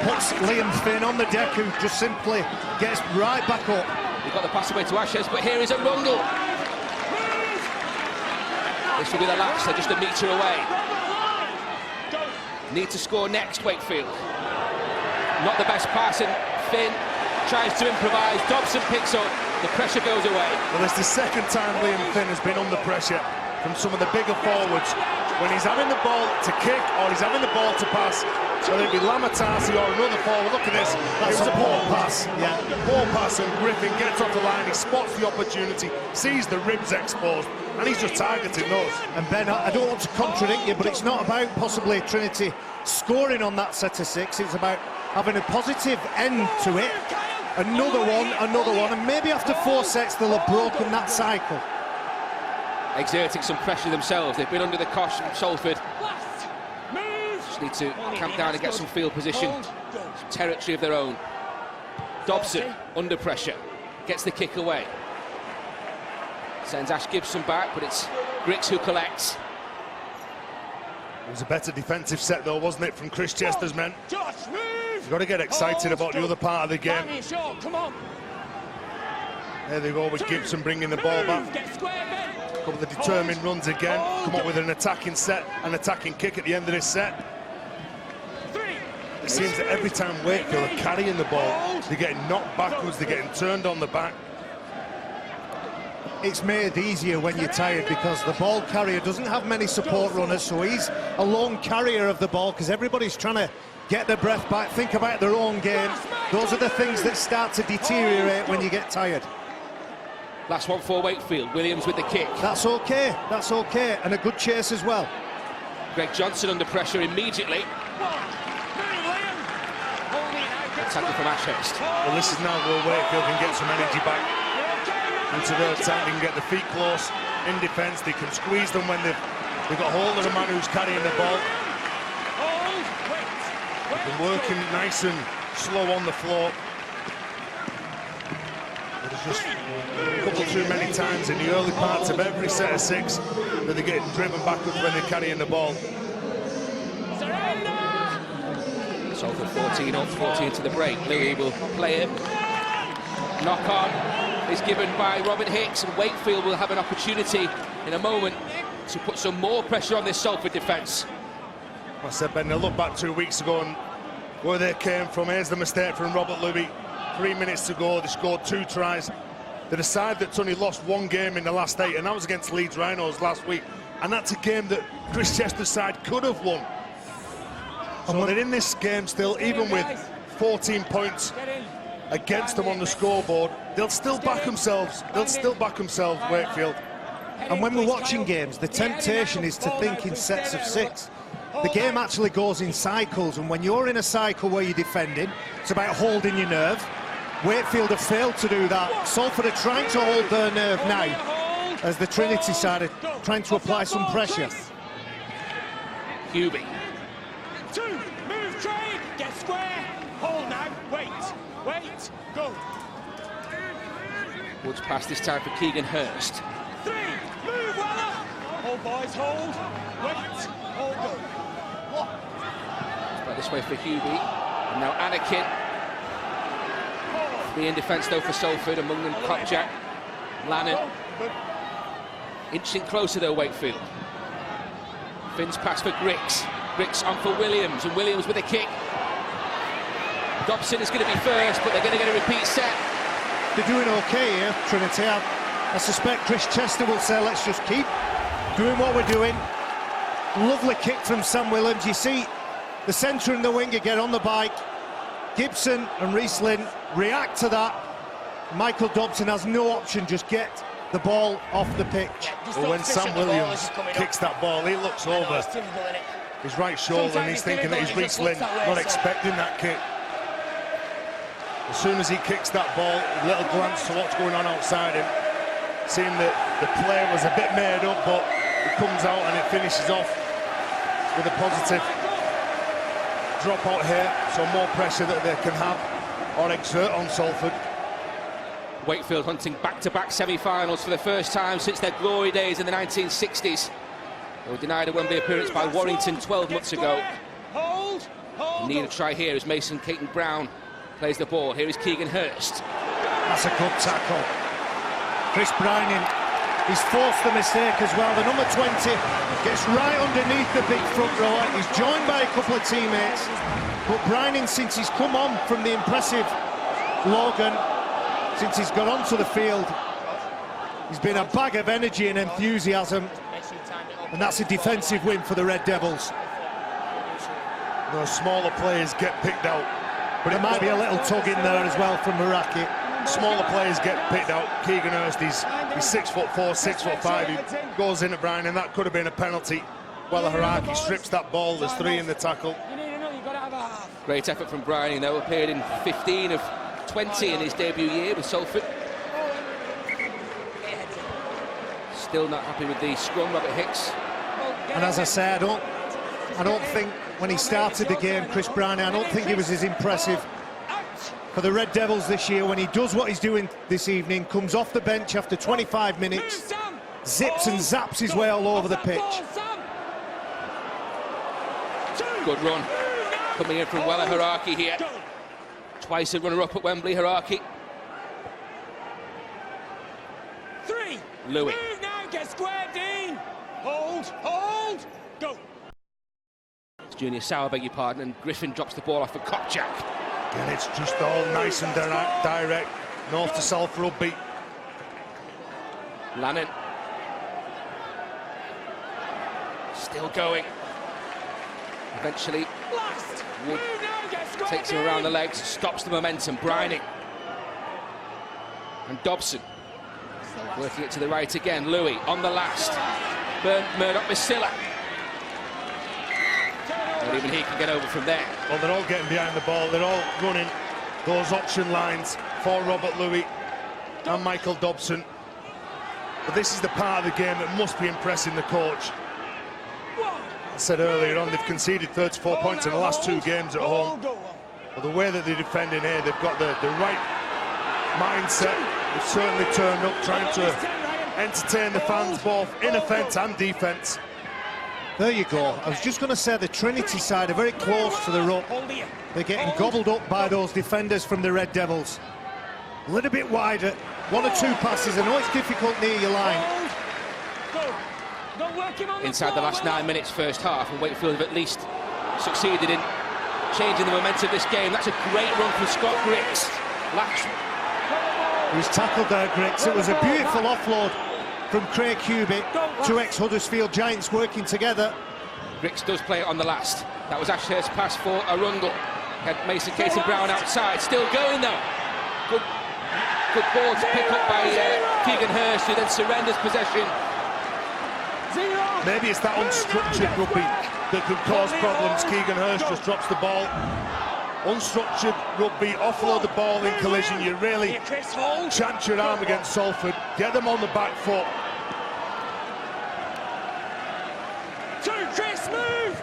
puts Liam Finn on the deck, who just simply gets right back up. He got the pass away to Ashes, but here is Arundel. This will be the last, they're just a metre away. Need to score next, Wakefield. Not the best pass, and Finn tries to improvise. Dobson picks up, the pressure goes away. Well, it's the second time Liam Finn has been under pressure from some of the bigger forwards. When he's having the ball to kick or he's having the ball to pass, whether it be Lamatasi or another forward, look at this. That's a poor pass. Yeah, poor pass, and Griffin gets off the line, he spots the opportunity, sees the ribs exposed, and he's just targeting those. And Ben, I don't want to contradict you, but it's not about possibly Trinity scoring on that set of 6. It's about having a positive end to it. Another one, and maybe after 4 sets they'll have broken that cycle. Exerting some pressure themselves. They've been under the cosh from Salford. Just need to camp down and get some field position, some territory of their own. Dobson under pressure, gets the kick away. Sends Ash Gibson back, but it's Griggs who collects. It was a better defensive set though, wasn't it, from Chris Chester's men? Josh, move! You've got to get excited about the other part of the game. Come on. There they go with Gibson bringing the ball back. Get square, Ben. A couple of determined runs again. Come up with an attacking set, an attacking kick at the end of this set. It seems that every time Wakefield are carrying the ball, they're getting knocked backwards, they're getting turned on the back. It's made easier when you're tired because the ball carrier doesn't have many support runners, so he's a lone carrier of the ball because everybody's trying to get their breath back, think about their own game. Those are the things that start to deteriorate when you get tired. Last one for Wakefield. Williams with the kick. That's okay, and a good chase as well. Greg Johnson under pressure immediately. Tackle from Ashurst. Well, this is now where Wakefield can get some energy back into their attack. They can get the feet close in defence. They can squeeze them when they've got hold of the man who's carrying the ball. They're working nice and slow on the floor. There's just a couple too many times in the early parts of every set of 6 that they're getting driven backwards when they're carrying the ball. Salford 14 up, 14 to the break. Louis will play it. Knock on is given by Robin Hicks, and Wakefield will have an opportunity in a moment to put some more pressure on this Salford defence. I said, Ben, they look back 2 weeks ago and where they came from. Here's the mistake from Robert Louis. 3 minutes to go, they scored 2 tries. They're a side that's only lost 1 game in the last 8, and that was against Leeds Rhinos last week. And that's a game that Chris Chester's side could have won. So they're in this game still, even with 14 points against them on the scoreboard. They'll still back themselves. Wakefield. And when we're watching games, the temptation is to think in sets of 6. The game actually goes in cycles, and when you're in a cycle where you're defending, it's about holding your nerve. Wakefield have failed to do that. Salford are trying to hold their nerve now, as the Trinity side are trying to apply some pressure. Hubie. 2, move, Craig, get square, hold now, wait, go. Woods pass this time for Keegan Hurst. 3, move, Weller, hold boys, hold, wait, hold, go. Back this way for Hubie, and now Anakin. 3 in defence though for Salford, among them Kopczak, Lannan. Inching closer though, Wakefield. Finn's pass for Griggs. Griggs on for Williams, and Williams with a kick. Dobson is going to be first, but they're going to get a repeat set. They're doing okay here, Trinity. I suspect Chris Chester will say, let's just keep doing what we're doing. Lovely kick from Sam Williams. You see the centre and the winger get on the bike. Gibson and Riesling react to that. Michael Dobson has no option, just get the ball off the pitch. Well, when Sam Williams kicks that ball, he looks over his right shoulder and he's thinking that he's Riesling, not expecting that kick. As soon as he kicks that ball, a little glance to what's going on outside him, seeing that the play was a bit made up, but it comes out and it finishes off with a positive drop out here, so more pressure that they can have or exert on Salford. Wakefield hunting back-to-back semi-finals for the first time since their glory days in the 1960s. They were denied a Wembley appearance by Warrington 12 months ago. Need a try here as Mason Caton-Brown plays the ball. Here is Keegan Hurst. That's a good tackle. Chris Browning, he's forced the mistake as well. The number 20 gets right underneath the big front rower. He's joined by a couple of teammates. But Browning, since he's come on from the impressive Logan, since he's got onto the field, he's been a bag of energy and enthusiasm. And that's a defensive win for the Red Devils. Those smaller players get picked out. But it might be a little tug in there as well from Meraki. Smaller players get picked out. Keegan Hurst, he's 6'4", 6'5". He goes in at Brian, and that could have been a penalty. Well, Haraki strips that ball. There's 3 in the tackle. Great effort from Brian, though. Appeared in 15 of 20 in his debut year with Salford. Still not happy with the scrum, Robert Hicks. And as I say, I don't think when he started the game, Chris Browning, I don't think he was as impressive for the Red Devils this year when he does what he's doing this evening, comes off the bench after 25 minutes, zips and zaps his way all over the pitch. Good run. Coming in from Weller Haraki here. Twice a runner-up at Wembley, Haraki. Louis. Move now, get square, Dean. Hold, go. It's Junior Sauer, beg your pardon, and Griffin drops the ball off for Kopchak. And it's just all nice and direct. North to South rugby. Lannan. Still going. Eventually, Wood takes him around the legs, stops the momentum. Brining. And Dobson. Working it to the right again. Louis on the last. Murdoch-Masila. Not even he can get over from there. Well, they're all getting behind the ball. They're all running those option lines for Robert Louis and Michael Dobson. But this is the part of the game that must be impressing the coach. I said earlier on, they've conceded 34 points in the last 2 games at home. But the way that they're defending here, they've got the right mindset. They've certainly turned up, trying to entertain the fans both in offence and defence. There you go. I was just going to say the Trinity side are very close to the ruck. They're getting gobbled up by those defenders from the Red Devils. A little bit wider, 1 or 2 passes. I know it's difficult near your line. Inside the last 9 minutes first half, and Wakefield have at least succeeded in changing the momentum of this game. That's a great run from Scott Griggs. He was tackled there, Griggs. It was a beautiful offload from Craig Cubitt. 2 ex-Huddersfield Giants working together. Griggs does play it on the last. That was Ashurst's pass for Arundel. Had Mason Caton-Brown outside. Still going though. Good ball to pick up by Keegan Hurst, who then surrenders possession. Maybe it's that unstructured rugby that could cause problems. Keegan Hurst just drops the ball. Unstructured rugby, offload the ball in collision. You really chance your arm against Salford, get them on the back foot. Chris, move!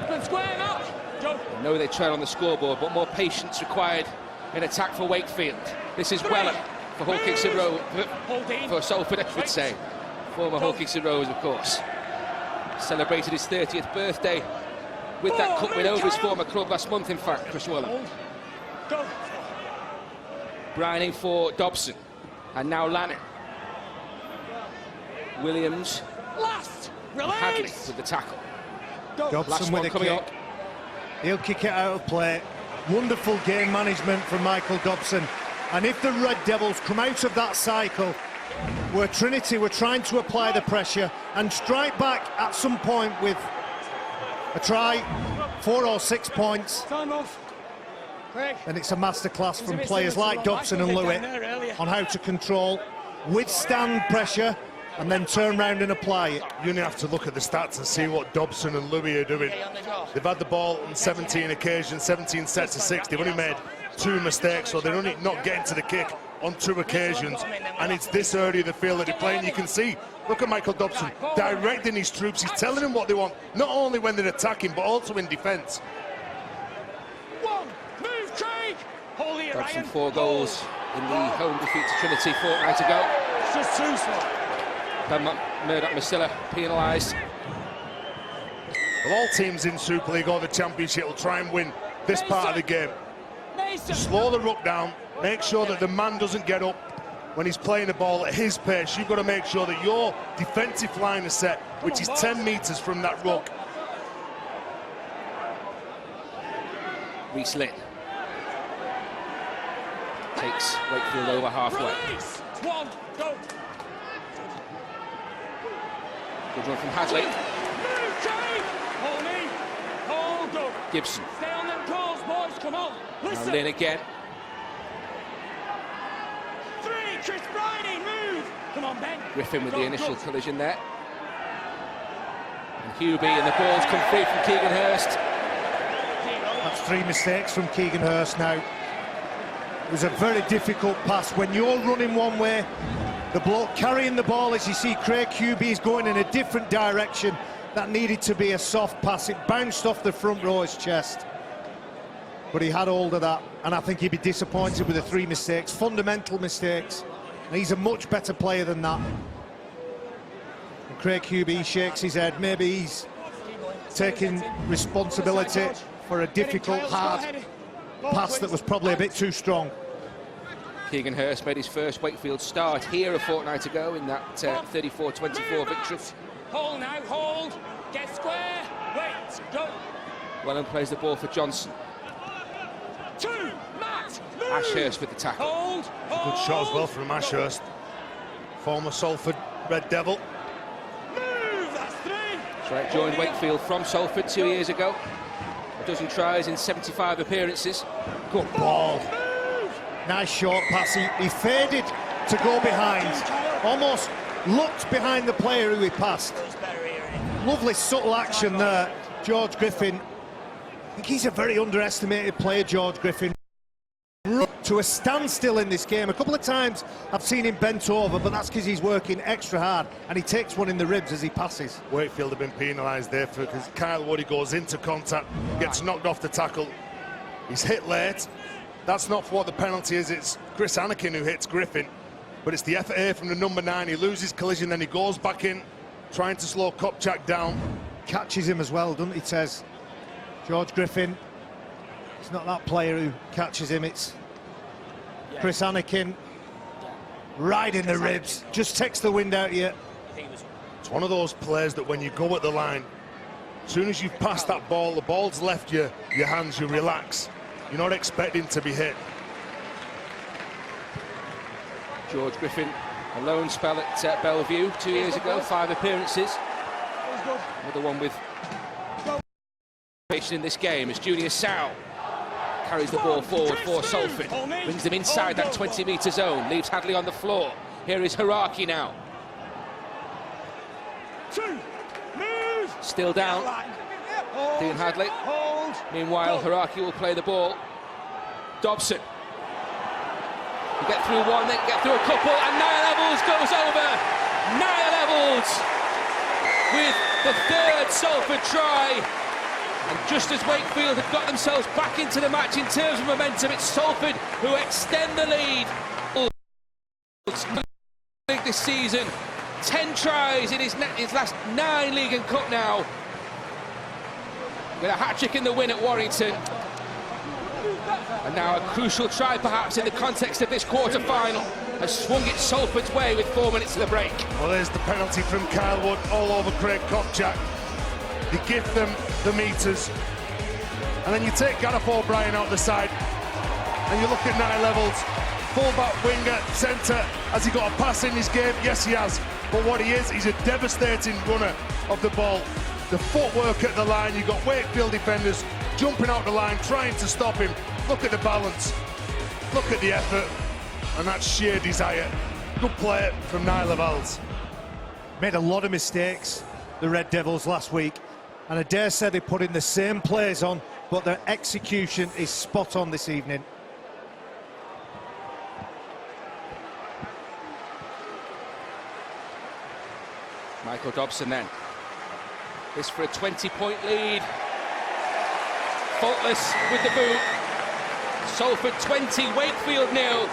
Been squaring up. I know they trail on the scoreboard, but more patience required in attack for Wakefield. This is Weller for Hull Kingston Rovers, for Salford, I should say. Former Hull Kingston Rovers, of course. Celebrated his 30th birthday with that cup win over his former club last month, in fact, Chris Weller. Brining for Dobson, and now Lannan. Williams, Hadley with the tackle. Dobson with a kick. He'll kick it out of play. Wonderful game management from Michael Dobson. And if the Red Devils come out of that cycle where Trinity were trying to apply the pressure and strike back at some point with a try, 4 or 6 points, and it's a masterclass from players like Dobson and Louis on how to control, withstand pressure, and then turn round and apply it. You only have to look at the stats and see what Dobson and Louis are doing. They've had the ball on 17 occasions, 17 sets of 6. They've only made 2 mistakes, so they're only not getting to the kick on 2 occasions. And it's this area of the field that they're playing. You can see, look at Michael Dobson directing his troops. He's telling them what they want, not only when they're attacking, but also in defence. Dobson 4 goals in the home defeat to Trinity fortnight ago. It's just too slow. Murdoch-Masila penalised. Well, all teams in Super League or the Championship will try and win this part of the game. Slow the ruck down, make sure that the man doesn't get up when he's playing the ball at his pace. You've got to make sure that your defensive line is set, which is 10 metres from that ruck. Reece Lynn takes Wakefield over halfway. Good run from Hadley. Gibson. Stay on them calls, boys, come on. Now Lynn again. 3, Chris Brining, move. Come on, Ben. Griffin with the initial collision there. And Hubie, and the ball's come free from Keegan Hurst. That's 3 mistakes from Keegan Hurst now. It was a very difficult pass. When you're running one way, the bloke carrying the ball, as you see Craig Hubie is going in a different direction. That needed to be a soft pass. It bounced off the front row's chest, but he had hold of that. and I think he'd be disappointed with the 3 mistakes, fundamental mistakes. And he's a much better player than that. And Craig Hubie shakes his head. Maybe he's taking responsibility for a difficult, hard pass that was probably a bit too strong. Keegan Hurst made his first Wakefield start here a fortnight ago in that 34-24 victory. Hold now, hold. Get square. Wait, go. Welland plays the ball for Johnson. 2, Matt. Move. Ashurst with the tackle. Hold. Good shot as well from Ashurst, former Salford Red Devil. Move. That's 3. Shrek joined Wakefield from Salford 2 years ago. A dozen tries in 75 appearances. Good ball. Nice short pass. He faded to go behind. Almost looked behind the player who he passed. Lovely subtle action there. George Griffin. I think he's a very underestimated player, George Griffin. To a standstill in this game. A couple of times I've seen him bent over, but that's because he's working extra hard and he takes one in the ribs as he passes. Wakefield have been penalised there because Kyle Woody goes into contact, gets knocked off the tackle. He's hit late. That's not for what the penalty is. It's Chris Anakin who hits Griffin, but it's the effort here from the number 9. He loses collision, then he goes back in, trying to slow Kopchak down. Catches him as well, doesn't he, Tez? George Griffin. It's not that player who catches him, it's Chris Anakin. Right in the ribs, just takes the wind out of you. It's one of those players that when you go at the line, as soon as you've passed that ball, the ball's left your hands, you relax. You're not expecting to be hit. George Griffin, a loan spell at Bellevue 2 years ago, 5 appearances. Another one with in this game as Junior Sow carries the ball forward for Salford. Brings them inside that 20-metre zone, leaves Hadley on the floor. Here is Haraki now. 2, move. Still down. Dean Hadley. Meanwhile, Haraki will play the ball. Dobson. You get through one, then get through a couple, and Niall Evalds goes over. Niall Evalds with the 3rd Salford try. And just as Wakefield have got themselves back into the match in terms of momentum, it's Salford who extend the lead. This season, 10 tries in his last 9 League and Cup now. With a hat-trick in the win at Warrington. And now a crucial try perhaps in the context of this quarter-final has swung it Salford's way with 4 minutes to the break. Well, there's the penalty from Kyle Wood all over Craig Kopchak. They give them the meters. And then you take Gareth O'Brien out the side and you look at Niall Evalds, full-back, winger, centre. Has he got a pass in his game? Yes, he has. But what he is, he's a devastating runner of the ball. The footwork at the line, you've got Wakefield defenders jumping out the line, trying to stop him. Look at the balance, look at the effort, and that sheer desire. Good play from Niall Evalds. Made a lot of mistakes, the Red Devils, last week, and I dare say they put in the same plays on, but their execution is spot on this evening. Michael Dobson then. This for a 20-point lead. Faultless with the boot. Salford 20, Wakefield 0.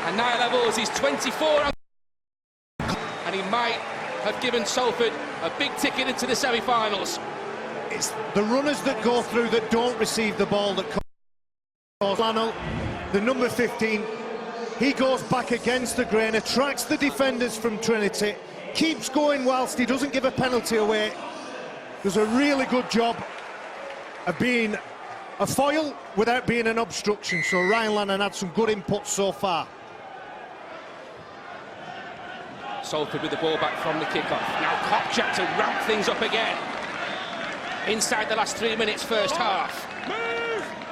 And Niall Evalds is 24. And he might have given Salford a big ticket into the semi-finals. It's the runners that go through that don't receive the ball that cause Lano, the number 15, he goes back against the grain, attracts the defenders from Trinity, keeps going whilst he doesn't give a penalty away. Does a really good job of being a foil without being an obstruction. So Ryan Lannon had some good inputs so far. Salford with the ball back from the kickoff. Now Kopchak to ramp things up again. Inside the last 3 minutes, first half.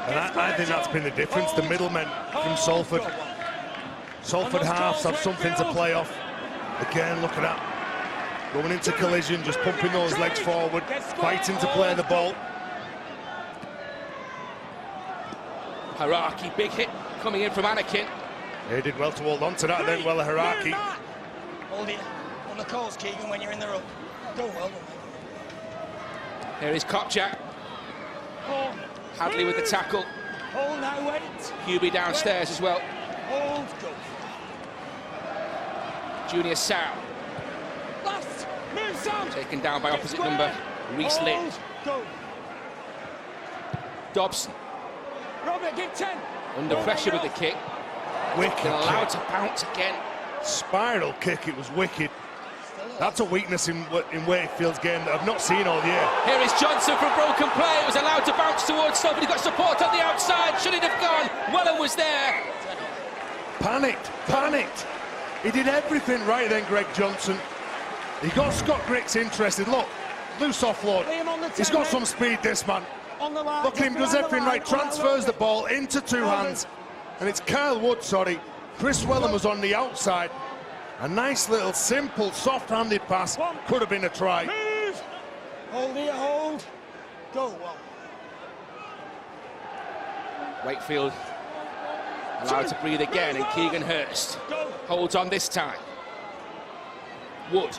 And I think that's been the difference. The middlemen from Salford. Salford halves have something to play off. Again, look at that. Going into collision, just pumping those legs forward, fighting to play the ball. Haraki, big hit coming in from Anakin. He did well to hold on to that then, well, Haraki. Hold it on the calls, Keegan, when you're in the ruck. Go well. Here is Kopchak. Hadley with the tackle. Hold now, wait. Hubie downstairs as well. Hold, go. Junior Sow. Last, move Sam. Taken down by opposite Square. number, Reece Lynn. Hold, go. Dobson Robert, give 10. under pressure with the kick. Wicked Allowed kick. to bounce again. Spiral kick, it was wicked. That's a weakness in Wakefield's game that I've not seen all year. Here is Johnson for a broken play. It was allowed to bounce towards Salford. He got support on the outside. Should it have gone? Wellen was there. Panicked. He did everything right then, Greg Johnson. He got Scott Griggs interested. Look, loose offload. He's got some speed, this man. On the line. Look at him, does everything right. Transfers the ball into two hands. And it's Kyle Wood, sorry. Chris Wellen was on the outside. A nice little simple, soft-handed pass. Could have been a try. Move. Hold here, hold. Go, well. Wakefield allowed to breathe again, and Keegan Hurst holds on this time. Wood.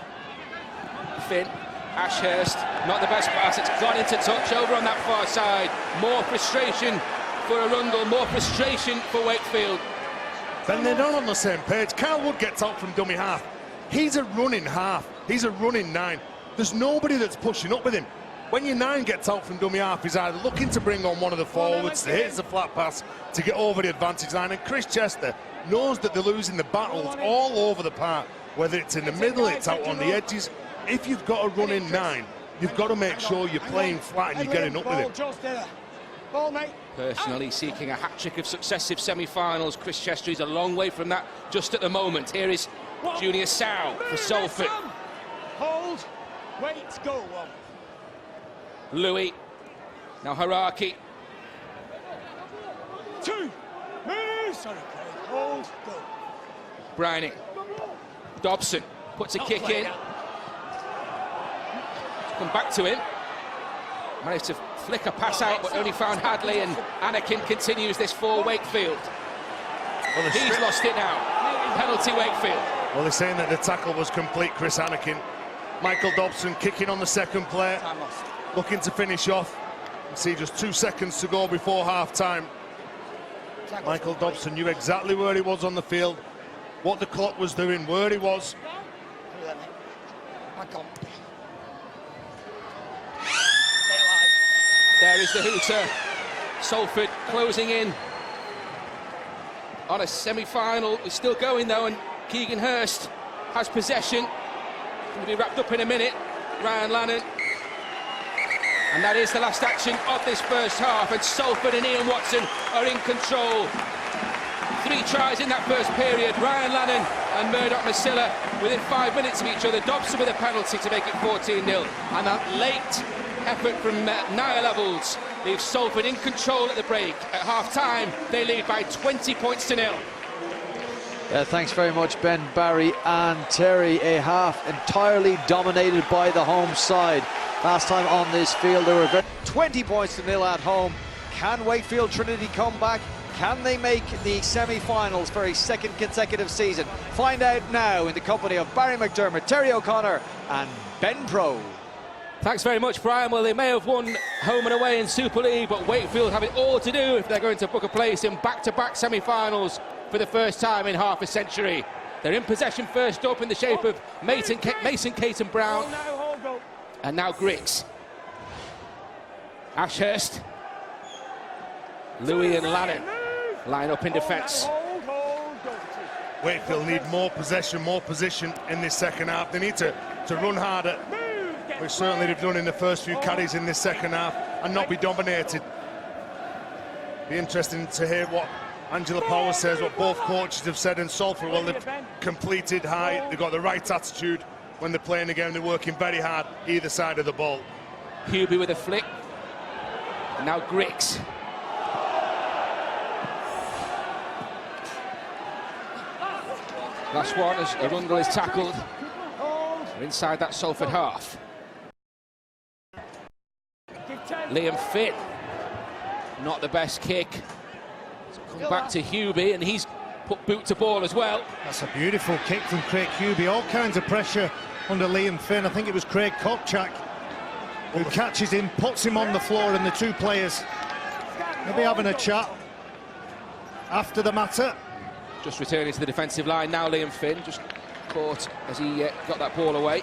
Finn. Ashurst. Not the best pass. It's gone into touch over on that far side. More frustration for Arundel. More frustration for Wakefield. Then they're not on the same page. Kyle Wood gets out from dummy half. He's a running half. He's a running 9. There's nobody that's pushing up with him. When your 9 gets out from dummy half, he's either looking to bring on one of the forwards, to hit the flat pass, to get over the advantage line. And Chris Chester knows that they're losing the battles all over the park, whether it's in the middle, it's out on the edges. If you've got a running 9, you've got to make sure you're playing flat and you're getting up with him. Ball, mate. Personally seeking a hat-trick of successive semi-finals. Chris Chester is a long way from that just at the moment. Here is Junior Sow for Salford. Hold. Wait. Go. One. Louis. Now Haraki. 2. Move. Sorry, Craig. Hold. Go. Brining. Dobson puts a kick in. Come back to him. Managed to flick a pass out, but only found Hadley, and Anakin continues this for Wakefield. Well, he's lost it now. Penalty Wakefield. Well, they're saying that the tackle was complete, Chris Anakin. Michael Dobson kicking on the second play, looking to finish off. You see just 2 seconds to go before half-time. Michael Dobson knew exactly where he was on the field, what the clock was doing, where he was. There is the hooter. Salford closing in on a semi-final. It's still going though, and Keegan Hurst has possession. Going to be wrapped up in a minute. Ryan Lannon. And that is the last action of this first half, and Salford and Ian Watson are in control. 3 tries in that first period. Ryan Lannon and Murdoch Masilla within 5 minutes of each other. Dobson with a penalty to make it 14-0. And that late effort from Niall Levels leaves Salford in control at the break. At half-time, they lead by 20 points to 0. Thanks very much, Ben, Barry and Terry. A half entirely dominated by the home side. Last time on this field, they were 20 points to 0 at home. Can Wakefield Trinity come back? Can they make the semi-finals for a second consecutive season? Find out now in the company of Barry McDermott, Terry O'Connor and Ben Pro. Thanks very much, Brian. Well, they may have won home and away in Super League, but Wakefield have it all to do if they're going to book a place in back-to-back semi-finals for the first time in half a century. They're in possession first up in the shape of Mason Caton Brown, and now Griggs. Ashurst. Louis and Lannon line up in defence. Wakefield need more possession, more position in this second half. They need to run harder, which certainly they've done in the first few carries in this second half, and not be dominated. Be interesting to hear what Angela Power says, what both coaches have said in Salford. Well, they've completed high, they've got the right attitude when they're playing the game, they're working very hard either side of the ball. Hubie with a flick, and now Griggs. Last one as Arundel is tackled. We're inside that Salford half. Liam Finn, not the best kick. So come back to Hubie, and he's put boot to ball as well. That's a beautiful kick from Craig Hubie. All kinds of pressure under Liam Finn. I think it was Craig Kopchak who catches him, puts him on the floor, and the two players maybe having a chat. after the matter. Just returning to the defensive line now, Liam Finn, just caught as he got that ball away.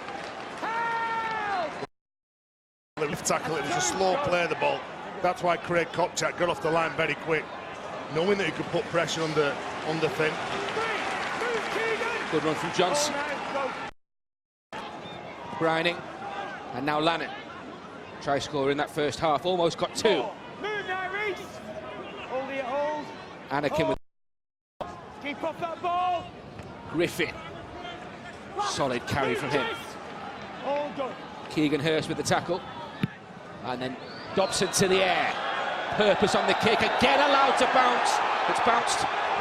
The lift tackle, it was a slow play of the ball. That's why Craig Kopchak got off the line very quick, knowing that he could put pressure on the Finn. Good run from Johnson. Brining, and now Lannan. Try scorer in that first half, almost got two. Move now, Reece. Hold it, hold. Anakin with Keep off that ball. Griffin. Solid carry from him. All good. Keegan Hurst with the tackle. And then Dobson to the air. Purpose on the kick, again allowed to bounce. It's bounced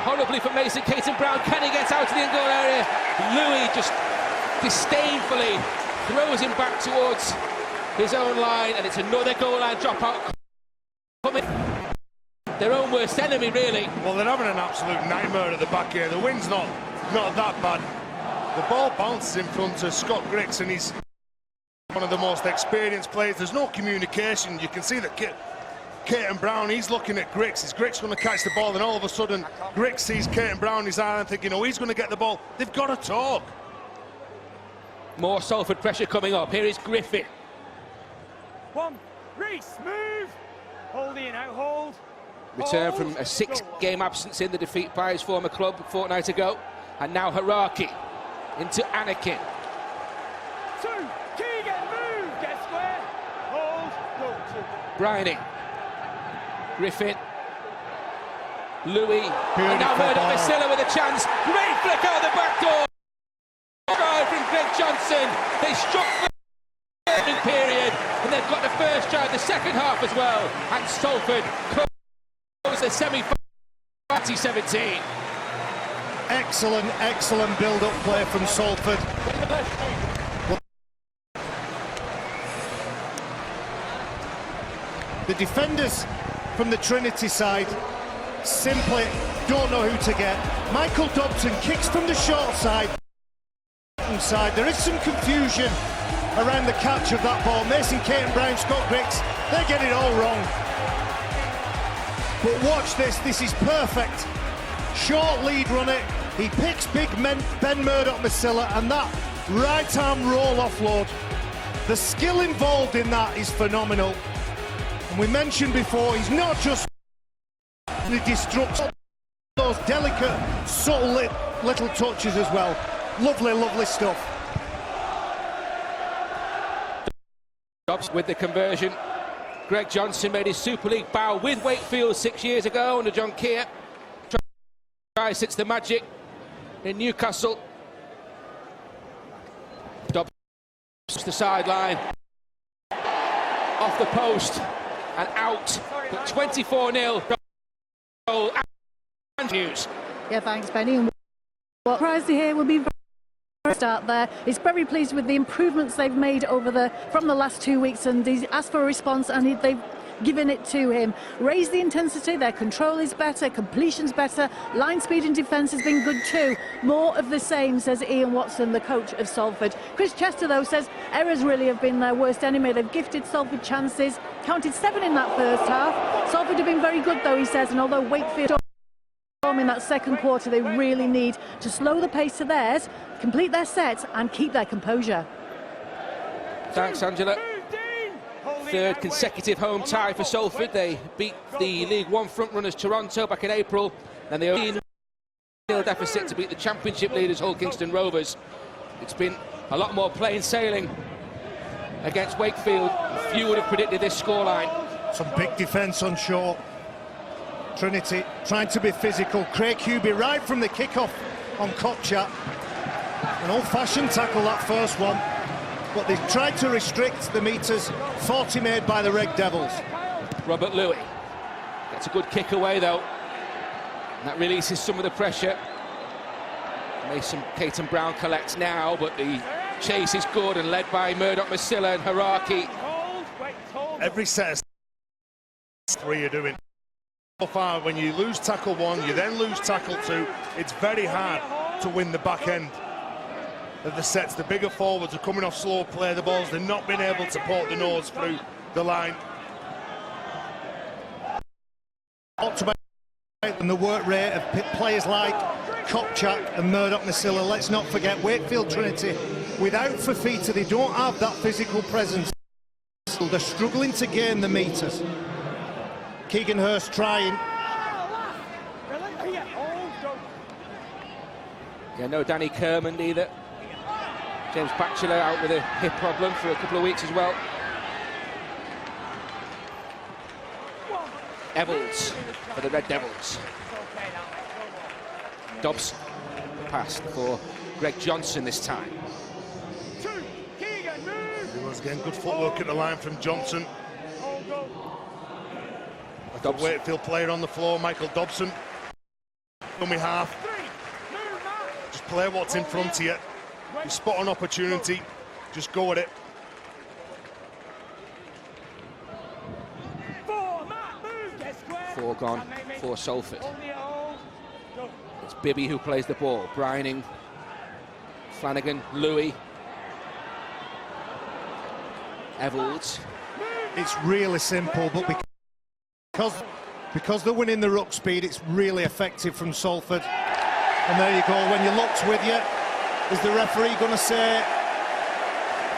horribly from Mason Caton-Brown. Can he get out of the in-goal area? Louis just disdainfully throws him back towards his own line, and it's another goal line dropout. Their own worst enemy, really. Well, they're having an absolute nightmare at the back here. The wind's not that bad. The ball bounces in front of Scott Griggs, and he's one of the most experienced players. There's no communication. You can see that Caton-Brown, he's looking at Griggs. Is Griggs going to catch the ball? And all of a sudden, Griggs sees Caton-Brown in his eye and thinking, oh, he's going to get the ball. They've got to talk. More Salford pressure coming up. Here is Griffin. One, Reece, move. Hold it out, hold. Return from a 6-game absence in the defeat by his former club a fortnight ago. And now Haraki into Anakin. Two, Keegan, move. Get square. Hold, go. Two. Brining. Griffin. Louis. And now Murdoch Masilla with a chance. Great flick out the back door. Try from Greg Johnson. They struck the third period, and they've got the first try of the second half as well. And Salford close the semi-final 2017. Excellent build-up play from Salford. The defenders from the Trinity side simply don't know who to get. Michael Dobson kicks from the short side. There is some confusion around the catch of that ball. Mason Caton-Brown, Scott Griggs, they get it all wrong. But watch this is perfect. Short lead runner, he picks big Ben Murdoch-Masilla, and that right arm roll offload. The skill involved in that is phenomenal. And we mentioned before, he's not just the destruction, those delicate, subtle little touches as well. Lovely stuff. With the conversion, Greg Johnson made his Super League bow with Wakefield 6 years ago under John Keir. Try sits the magic in Newcastle. Dobbs the sideline, off the post and out. But 24-0 goal. Yeah, thanks, Benny. What surprised to hear will be start there. He's very pleased with the improvements they've made from the last 2 weeks, and he's asked for a response, and they've given it to him. Raise the intensity, their control is better, completion's better, line speed and defence has been good too. More of the same, says Ian Watson, the coach of Salford. Chris Chester, though, says errors really have been their worst enemy. They've gifted Salford chances, counted 7 in that first half. Salford have been very good, though, he says, and although Wakefield in that second quarter, they really need to slow the pace to theirs, complete their sets and keep their composure. Thanks, Angela. Third consecutive home tie for Salford. They beat the League One front-runners Toronto back in April, and they only 0 deficit to beat the Championship leaders Hull Kingston Rovers. It's been a lot more plain sailing against Wakefield. Few would have predicted this scoreline. Some big defence on short. Trinity trying to be physical. Craig Hubie right from the kickoff on Kopchak. An old-fashioned tackle, that first one. But they tried to restrict the metres. 40 made by the Red Devils. Robert Louis gets a good kick away, though. And that releases some of the pressure. Mason Caton-Brown collects now, but the chase is good and led by Murdoch-Masilla and Haraki. Every set of 3 you're doing. So far, when you lose tackle 1, you then lose tackle 2, it's very hard to win the back end of the sets. The bigger forwards are coming off slow play the balls. They're not being able to port the nose through the line. and the work rate of players like Kopchak and Murdoch-Masila. Let's not forget Wakefield Trinity, without Fafita, they don't have that physical presence. They're struggling to gain the metres. Keegan Hurst trying. Yeah, no Danny Kermond either. James Batchelor out with a hip problem for a couple of weeks as well. Evalds for the Red Devils. Dobbs passed for Greg Johnson this time. He was getting good footwork at the line from Johnson. The Wakefield player on the floor, Michael Dobson. Dummy half. Just play what's in front of you. You spot an opportunity, just go at it. Four gone for Salford. It's Bibby who plays the ball. Brining, Flanagan, Louis, Evalds. It's really simple, but because they're winning the ruck speed, it's really effective from Salford. And there you go. When your luck's with you, is the referee going to say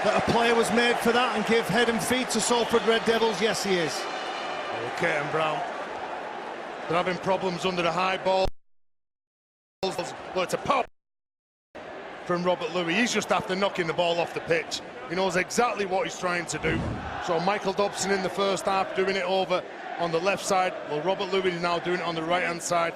that a player was made for that and give head and feet to Salford Red Devils? Yes, he is. Okay, and Brown. They're having problems under the high ball. Well, it's a power from Robert Louis. He's just after knocking the ball off the pitch. He knows exactly what he's trying to do. So Michael Dobson in the first half doing it over on the left side. Well, Robert Louis is now doing it on the right-hand side.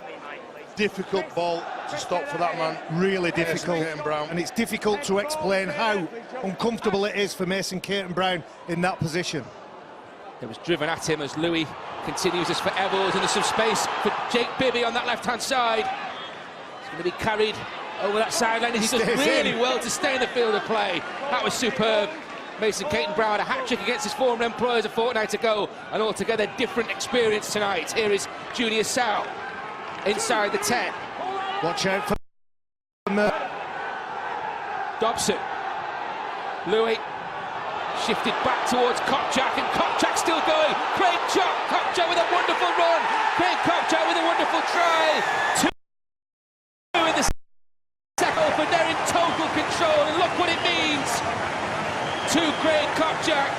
Difficult ball to stop for that man. Really difficult. And it's difficult to explain how uncomfortable it is for Mason Caton-Brown in that position. It was driven at him as Louis continues this for Evalds, and there's some space for Jake Bibby on that left-hand side. He's going to be carried over that sideline. He does really well to stay in the field of play. That was superb. Mason Caton-Brown, a hat-trick against his former employers a fortnight ago, and altogether different experience tonight. Here is Junior Sal inside the 10. Watch out for Dobson. Louis shifted back towards Kopchak, and Kopchak still going. Craig Kopchak with a wonderful run. Craig Kopchak with a wonderful try. Two in the second, but they're in total control, and look what it means to Craig Kopchak.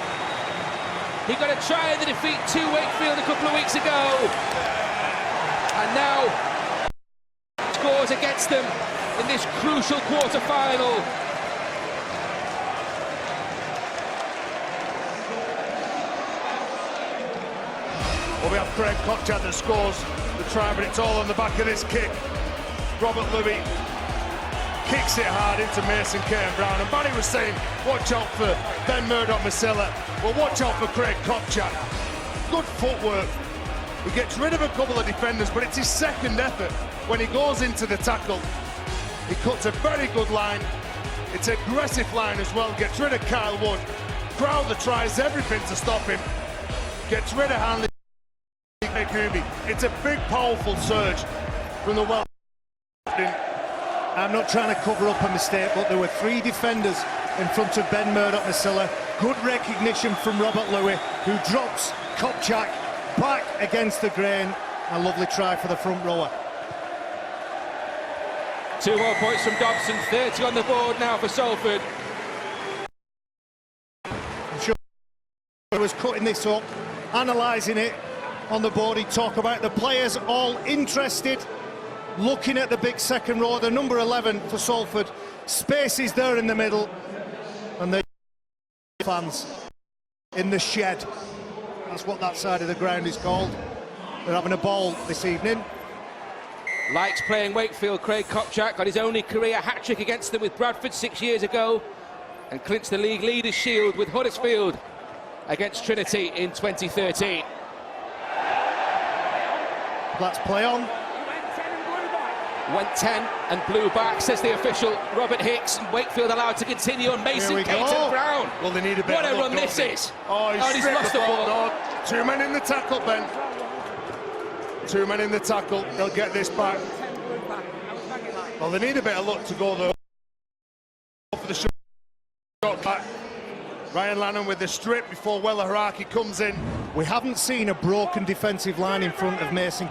He got a try in the defeat to Wakefield a couple of weeks ago, and now scores against them in this crucial quarter-final. Well, we have Craig Kopchak that scores the try, but it's all on the back of this kick. Robert Louis kicks it hard into Mason Caton-Brown, and Barry was saying, watch out for Ben Murdoch-Masila. Well, watch out for Craig Kopchak. Good footwork. He gets rid of a couple of defenders, but it's his second effort. When he goes into the tackle, he cuts a very good line. It's an aggressive line as well. Gets rid of Kyle Wood. Crowther tries everything to stop him. Gets rid of Hanley. It's a big, powerful surge from the well. I'm not trying to cover up a mistake, but there were three defenders in front of Ben Murdoch-Masila. Good recognition from Robert Louis, who drops Kopchak back against the grain. A lovely try for the front rower. 2 more points from Dobson, 30 on the board now for Salford. I'm sure he was cutting this up, analysing it on the board. He'd talk about the players all interested, looking at the big second row, the number 11 for Salford. Space is there in the middle, and the fans in the shed. That's what that side of the ground is called. They're having a ball this evening. Likes playing Wakefield. Craig Kopchak got his only career hat-trick against them with Bradford 6 years ago, and clinched the league leaders' shield with Huddersfield against Trinity in 2013. Let's play on. Went 10 and blew back, says the official Robert Hicks. And Wakefield allowed to continue on Mason Caton-Brown. Well, they need a bit what of a luck, run this they? is. Oh, he's lost the ball. No. 2 men in the tackle, Ben. 2 men in the tackle. They'll get this back. Well, they need a bit of luck to go though. For the shot back. Ryan Lannon with the strip before Weller Haraki comes in. We haven't seen a broken defensive line in front of Mason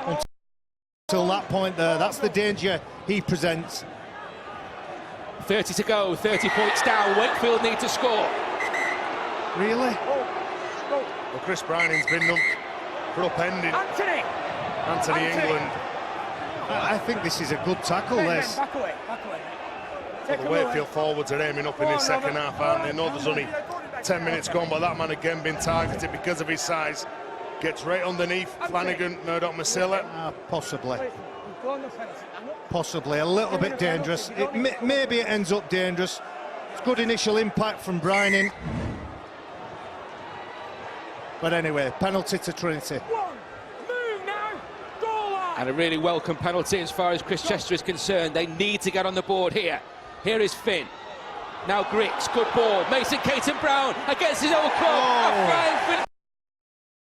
till that point there. That's the danger he presents. 30 to go, 30 points down. Wakefield need to score. Really? Well, Chris Browning's been done for upending Anthony England. I think this is a good tackle, this. Back away. But the Wakefield forwards are aiming up in the second half, aren't they? No, there's only 10 minutes gone, but that man again been targeted because of his size. Gets right underneath Flanagan, Murdoch-Masila. Possibly a little bit dangerous. Maybe it ends up dangerous. It's good initial impact from Browning. But anyway, penalty to Trinity. And a really welcome penalty as far as Chris Chester is concerned. They need to get on the board here. Here is Finn. Now Griggs, good ball. Mason Caton-Brown against his own club.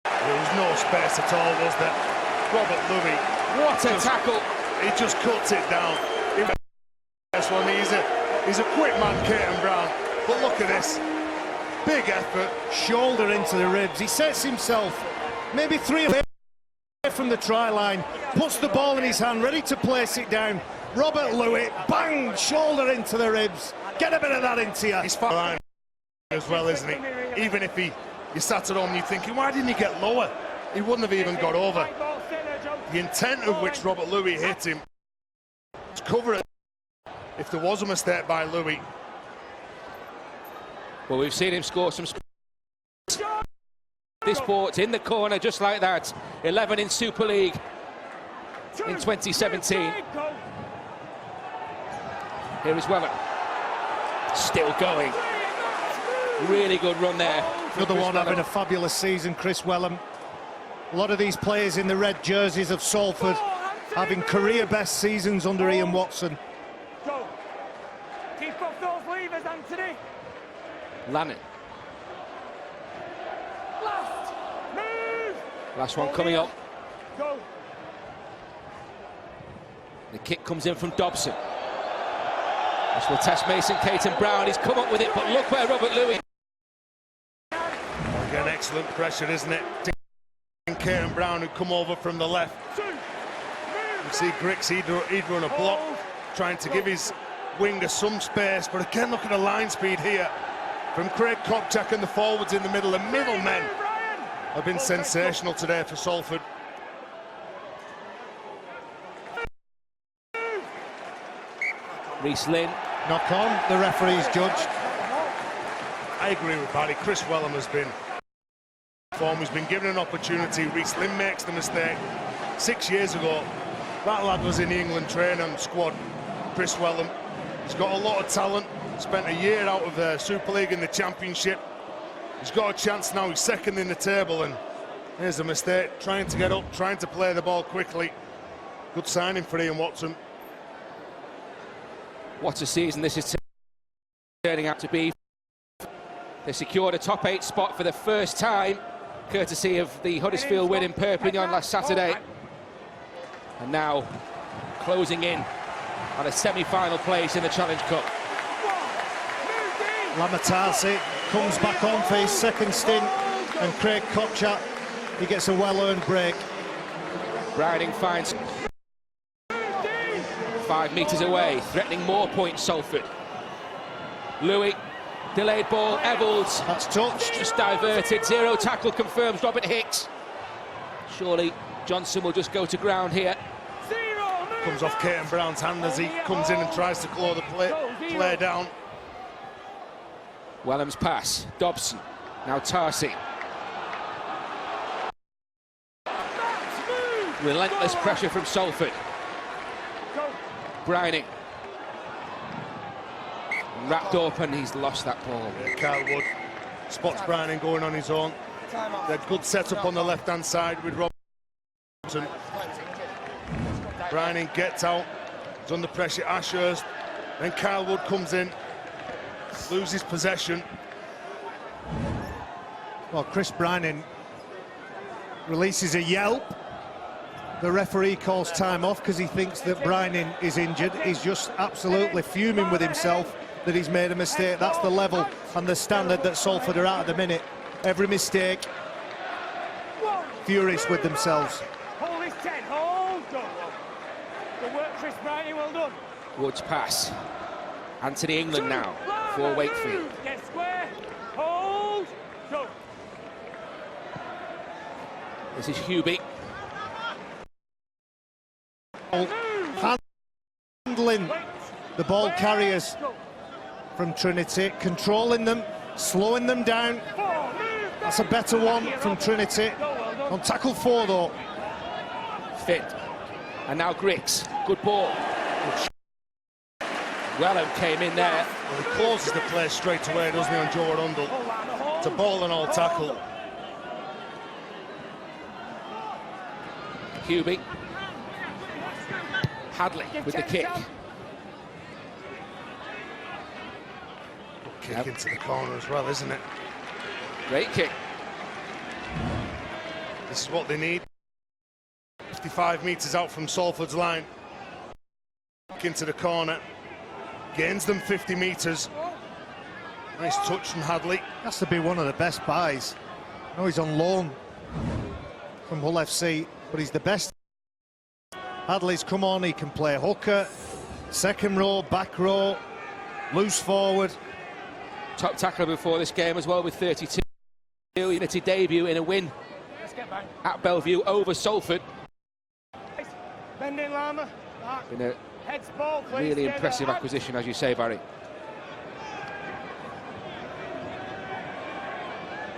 There was no space at all, was there? Robert Louis. What a tackle. He just cuts it down. He's a quick man, Caton-Brown. But look at this. Big effort. Shoulder into the ribs. He sets himself maybe 3 away from the try line. Puts the ball in his hand, ready to place it down. Robert Louis, bang, shoulder into the ribs. Get a bit of that into you. He's fine as well, isn't he? Even if you sat at home and you're thinking, why didn't he get lower? He wouldn't have even got over. The intent of which Robert Louis hit him to cover it if there was a mistake by Louis. Well, we've seen him score some this sport in the corner just like that. 11 in Super League in 2017. Here is Weller. Still going. Really good run there. Another one having a fabulous season, Chris Wellham. A lot of these players in the red jerseys of Salford having career best seasons under Ian Watson. Go. Keep off those levers, Anthony. Lannan. Last one coming up. Go. The kick comes in from Dobson. This will test Mason Caton-Brown. He's come up with it, but look where Robert Louis. Again, excellent pressure, isn't it? Caton-Brown who come over from the left. You see Griggs, he'd run a block, trying to give his winger some space. But again, look at the line speed here from Craig Kopchak and the forwards in the middle. The middlemen have been sensational today for Salford. Reece Lynn. Knock on, the referee's judged. I agree with Barry. Chris Wellham has been form. He's been given an opportunity. Reece Lynn makes the mistake. 6 years ago, that lad was in the England training squad. Chris Wellham. He's got a lot of talent. Spent a year out of the Super League in the Championship. He's got a chance now. He's second in the table, and here's a mistake. Trying to get up, trying to play the ball quickly. Good signing for Ian Watson. What a season this is turning out to be. They secured a top 8 spot for the first time, courtesy of the Huddersfield win in Perpignan last Saturday. And now closing in on a semi-final place in the Challenge Cup. Lamatasi comes back on for his second stint, and Craig Kopchak, he gets a well-earned break. Browning finds 5 metres away, threatening more points, Salford. Louis, delayed ball, Evalds. That's touched. Just diverted, 0 tackle confirms Robert Hicks. Surely Johnson will just go to ground here. Comes off Caton-Brown's hand as he comes in and tries to claw the play down. Wellham's pass, Dobson, now Tarsi. Relentless pressure from Salford. Browning. Wrapped open, he's lost that ball. Yeah, Kyle Wood spots Browning going on his own. They're good setup on the left-hand side with Robinson. Browning gets out, he's under pressure, Ashurst. Then Kyle Wood comes in, loses possession. Well, Chris Browning releases a yelp. The referee calls time off because he thinks that Browning is injured. He's just absolutely fuming with himself that he's made a mistake. That's the level and the standard that Salford are at the minute. Every mistake, furious with themselves. Chris Browning, well done. Woods pass. Anthony England now for Wakefield. Get square. Hold. Go. This is Hubie. Handling the ball carriers from Trinity, controlling them, slowing them down. That's a better one from Trinity. On tackle 4 though. Fit. And now Griggs. Good ball. Wellham came in there. Well, he closes the play straight away, doesn't he, on Joe Arundel? It's a ball and all tackle. Hubie. Hadley with the kick. Kick into the corner as well, isn't it? Great kick. This is what they need. 55 metres out from Salford's line. Kick into the corner. Gains them 50 metres. Nice touch from Hadley. Has to be one of the best buys. I know he's on loan from Hull FC, but he's the best. Hadley's come on, he can play hooker, second row, back row, loose forward. Top tackler before this game as well with 32. Unity debut in a win at Bellevue over Salford. Bend in, Lama. Been a Heads ball, please. really impressive acquisition, as you say, Barry.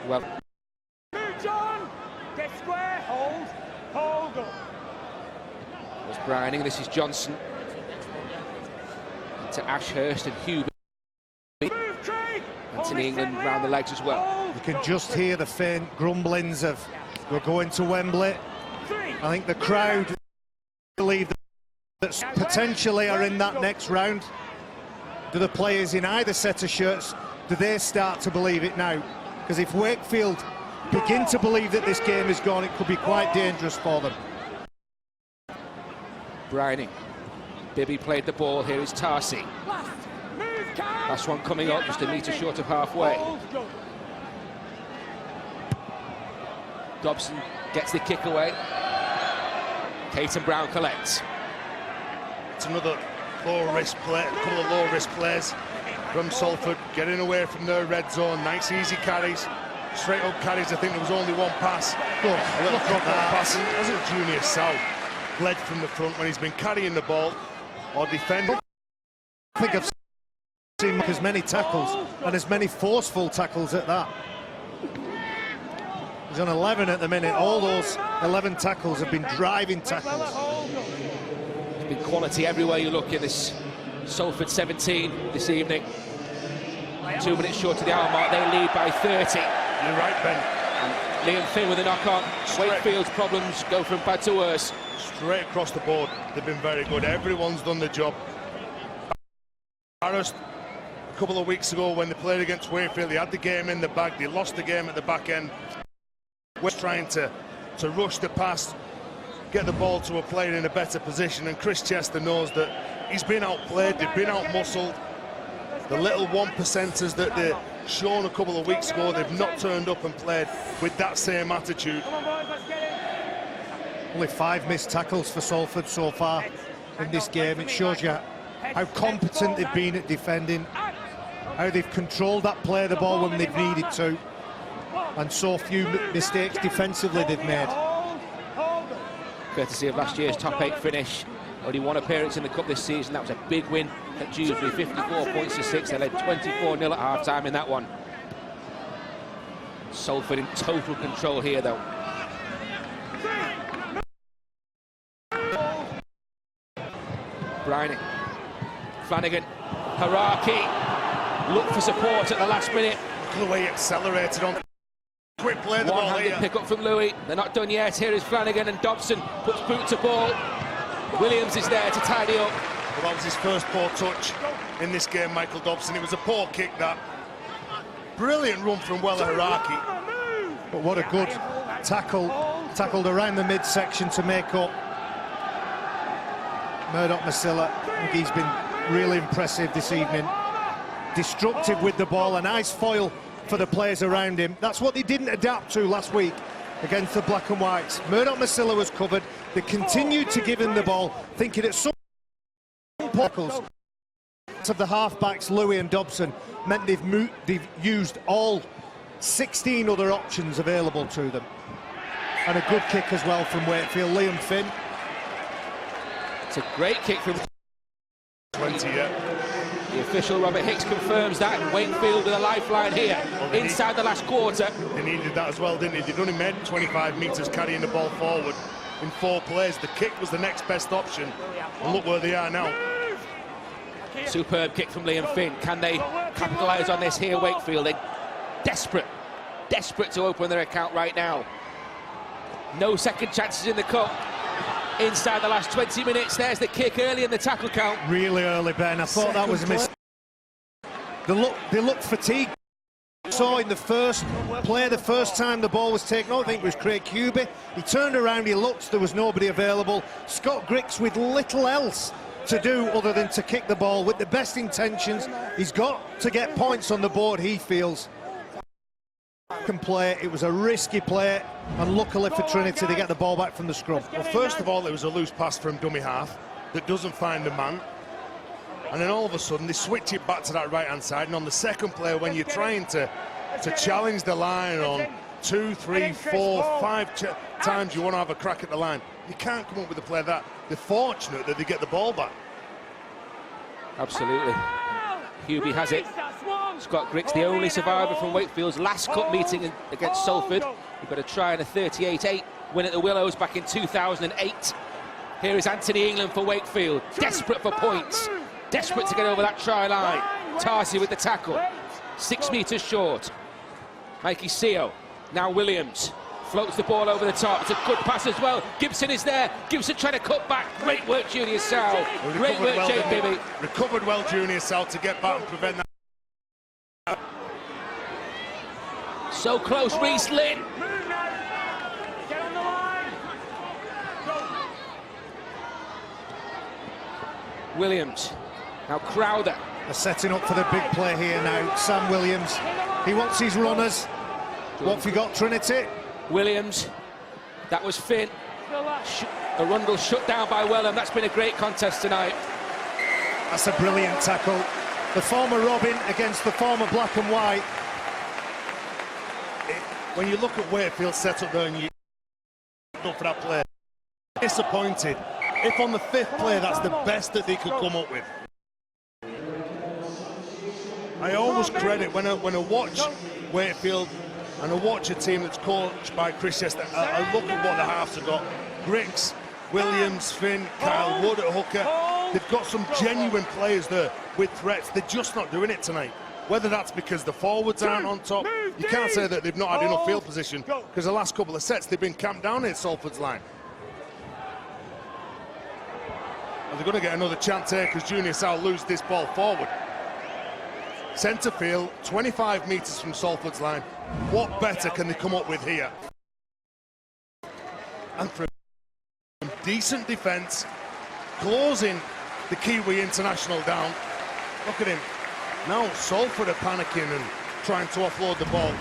Well, Move, John. Get square. Hold. Hold. Go. was Brining. This is Johnson. To Ashurst and Hubie. Move, Craig. Anthony England round the legs as well. You can just hear the faint grumblings of we're going to Wembley. I think the crowd believe that potentially are in that next round. Do the players in either set of shirts, do they start to believe it now? Because if Wakefield begin to believe that this game is gone, it could be quite dangerous for them. Brining. Bibby played the ball. Here is Tarsi. Last one coming up, just a metre short of halfway. Dobson gets the kick away. Caton Brown collects. It's another low-risk play, a couple of low-risk plays from Salford, getting away from their red zone. Nice, easy carries, straight-up carries. I think there was only one pass. A little drop-off pass. Wasn't Junior South led from the front when he's been carrying the ball or defending? I think I've seen as many tackles and as many forceful tackles at that. He's on 11 at the minute. All those 11 tackles have been driving tackles. There's been quality everywhere you look in this Salford 17 this evening. 2 minutes short of the hour mark, they lead by 30. You're right, Ben. And Liam Finn with a knock-on. Wakefield's problems go from bad to worse. Straight across the board, they've been very good. Everyone's done the job. Barrows, a couple of weeks ago when they played against Wakefield, they had the game in the bag. They lost the game at the back end. We're trying to rush the pass, get the ball to a player in a better position, and Chris Chester knows that he's been outplayed, they've been outmuscled. The little 1%ers that they've shown a couple of weeks ago, they've not turned up and played with that same attitude. Only 5 missed tackles for Salford so far in this game. It shows you how competent they've been at defending, how they've controlled that play of the ball when they've needed to, and so few mistakes defensively they've made. Courtesy of last year's top 8 finish. Only one appearance in the cup this season. That was a big win at Dewsbury, 54 points to 6. They led 24-0 at half-time in that one. Salford in total control here, though. Brining, Flanagan, Haraki, look for support at the last minute. Look at the way he accelerated on. Quick play the ball here. One-handed pick up from Louis. They're not done yet. Here is Flanagan, and Dobson puts boot to ball. Williams is there to tidy up. Well, that was his first poor touch in this game, Michael Dobson. It was a poor kick, that. Brilliant run from Wella Haraki. But what a good tackle. Tackled around the midsection to make up. Murdoch-Masila, I think he's been really impressive this evening. Destructive with the ball, a nice foil for the players around him. That's what they didn't adapt to last week against the Black and Whites. Murdoch-Masila was covered. They continued to give him the ball, thinking at some points of the halfbacks, Louis and Dobson, meant they've used all 16 other options available to them. And a good kick as well from Wakefield, Liam Finn. It's a great kick from 20, yeah. The official Robert Hicks confirms that, and Wakefield with a lifeline here inside the last quarter. They needed that as well, didn't they? They'd only made 25 metres carrying the ball forward in 4 plays. The kick was the next best option, and look where they are now. Superb kick from Liam Finn. Can they capitalise on this here, Wakefield? They're desperate to open their account right now. No second chances in the cup. Inside the last 20 minutes, there's the kick early in the tackle count. Really early, Ben. I thought that was a mistake. They looked fatigued. Saw in the first play, the first time the ball was taken, I think it was Craig Hubie. He turned around, he looked, there was nobody available. Scott Griggs with little else to do other than to kick the ball with the best intentions. He's got to get points on the board, he feels. Play. It was a risky play, and luckily for Trinity, they get the ball back from the scrum. Well, first of all, it was a loose pass from dummy half that doesn't find the man, and then all of a sudden they switch it back to that right-hand side. And on the second play, when you're trying to challenge the line on 2, 3, 4, 5 times you want to have a crack at the line, you can't come up with a play that. They're fortunate that they get the ball back. Absolutely. Hubie has it. Scott Griggs, the only survivor from Wakefield's last cup meeting against Salford. We've got a try and a 38-8 win at the Willows back in 2008. Here is Anthony England for Wakefield, desperate for points, desperate to get over that try line. Tarsi with the tackle, 6 metres short. Mikey Seo, now Williams, floats the ball over the top. It's a good pass as well. Gibson is there. Gibson trying to cut back. Great work, Junior Sal. Great work, Jake Bibby. Recovered well, Junior Sal, to get back and prevent that. So close, Reece Lynn. Get on the line. Williams. Now Crowder. They're setting up for the big play here now. Sam Williams. He wants his runners. What have we got, Trinity? Williams. That was Finn. Arundel shut down by Wellham. That's been a great contest tonight. That's a brilliant tackle. The former Robin against the former black and white. When you look at Wakefield set up there and you look for that play, disappointed. If on the 5th play that's the best that they could come up with. I always credit when I watch Wakefield and I watch a team that's coached by Chris Chester, I look at what the halves have got. Griggs, Williams, Finn, Kyle Wood at hooker. They've got some genuine players there with threats. They're just not doing it tonight. Whether that's because the forwards aren't on top, you can't say that they've not had enough field position, because the last couple of sets they've been camped down at Salford's line. Well, they're going to get another chance here because Junior Sal lose this ball forward. Centre field, 25 metres from Salford's line. What better can they come up with here? And for decent defence, closing the Kiwi international down. Look at him. Now Salford are panicking and trying to offload the ball.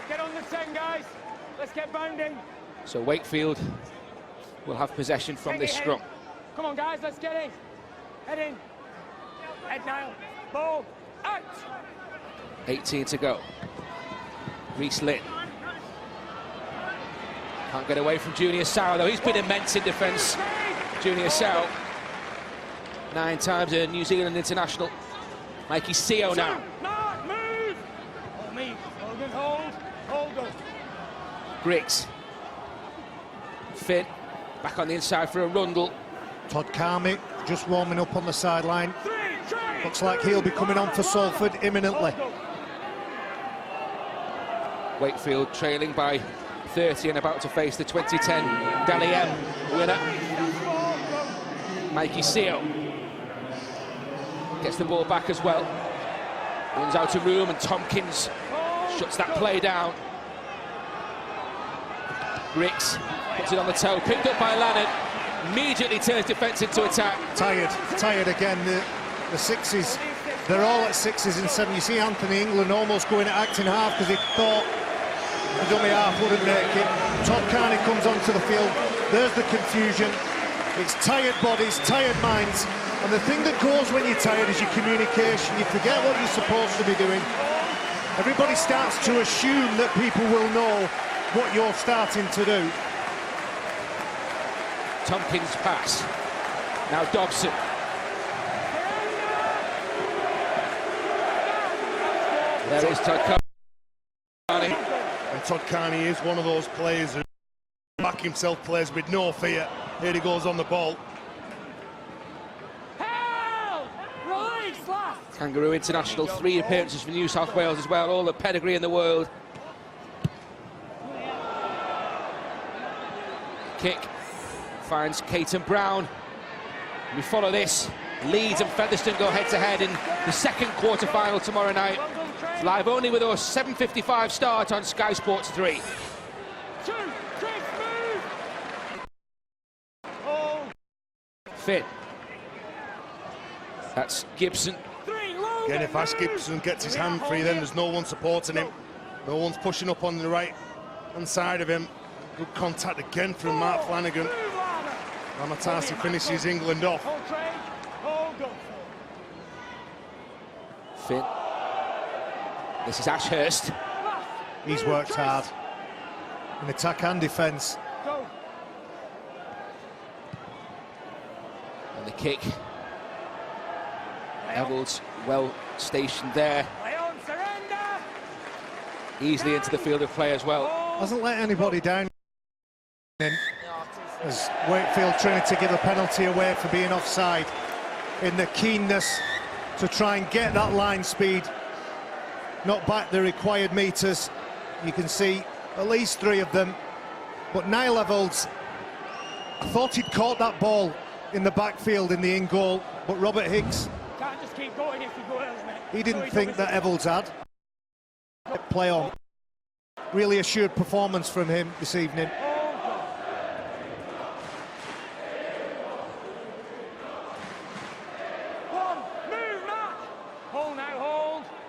Get on the 10, guys. Let's get bounding. So Wakefield will have possession from this scrum. Come on, guys, let's get in. Head in. Head now. Ball out. 18 to go. Reece Lynn. Can't get away from Junior Sal, though. He's been immense in defence. Junior Sal. 9 times a New Zealand international. Mikey Seo now. Mark, move! Hold me. Logan, hold on. Griggs. Finn. Back on the inside for Arundel. Todd Carmick just warming up on the sideline. Looks like he'll be coming on for Salford imminently. Wakefield trailing by 30 and about to face the 2010 Dally M winner. Mikey Seo gets the ball back as well. Runs out of room and Tompkins shuts that play down. Griggs puts it on the toe, picked up by Lannan. Immediately turns defence into attack. Tired again. The 6s, they're all at 6s and 7s. You see Anthony England almost going at acting half because he thought the dummy half wouldn't make it. Todd Carney comes onto the field. There's the confusion. It's tired bodies, tired minds, and the thing that goes when you're tired is your communication. You forget what you're supposed to be doing. Everybody starts to assume that people will know what you're starting to do. Tompkins' pass. Now Dobson. There is Todd Carney. And Todd Carney is one of those players who back himself, plays with no fear. Here he goes on the ball. Kangaroo international, 3 appearances for New South Wales as well, all the pedigree in the world. Kick finds Caton Brown. We follow this. Leeds and Featherstone go head-to-head in the second quarter-final tomorrow night. It's live only with our 7:55 start on Sky Sports 3. Finn. That's Gibson. Again, if Ash Gibson gets his hand free, then there's no one supporting him. No one's pushing up on the right-hand side of him. Good contact again from Mark Flanagan. Amatasi finishes England off. Finn. This is Ashurst. He's worked hard in attack and defence. And the kick. Evalds well stationed there. Easily into the field of play as well. Hasn't let anybody down. As Wakefield Trinity give a penalty away for being offside, in the keenness to try and get that line speed, not back the required metres. You can see at least 3 of them. But Niall Evalds, I thought he'd caught that ball in the backfield in the in-goal, but Robert Higgs, can't just keep going if you go else, mate. he didn't think that Evalds had. Play on. Really assured performance from him this evening.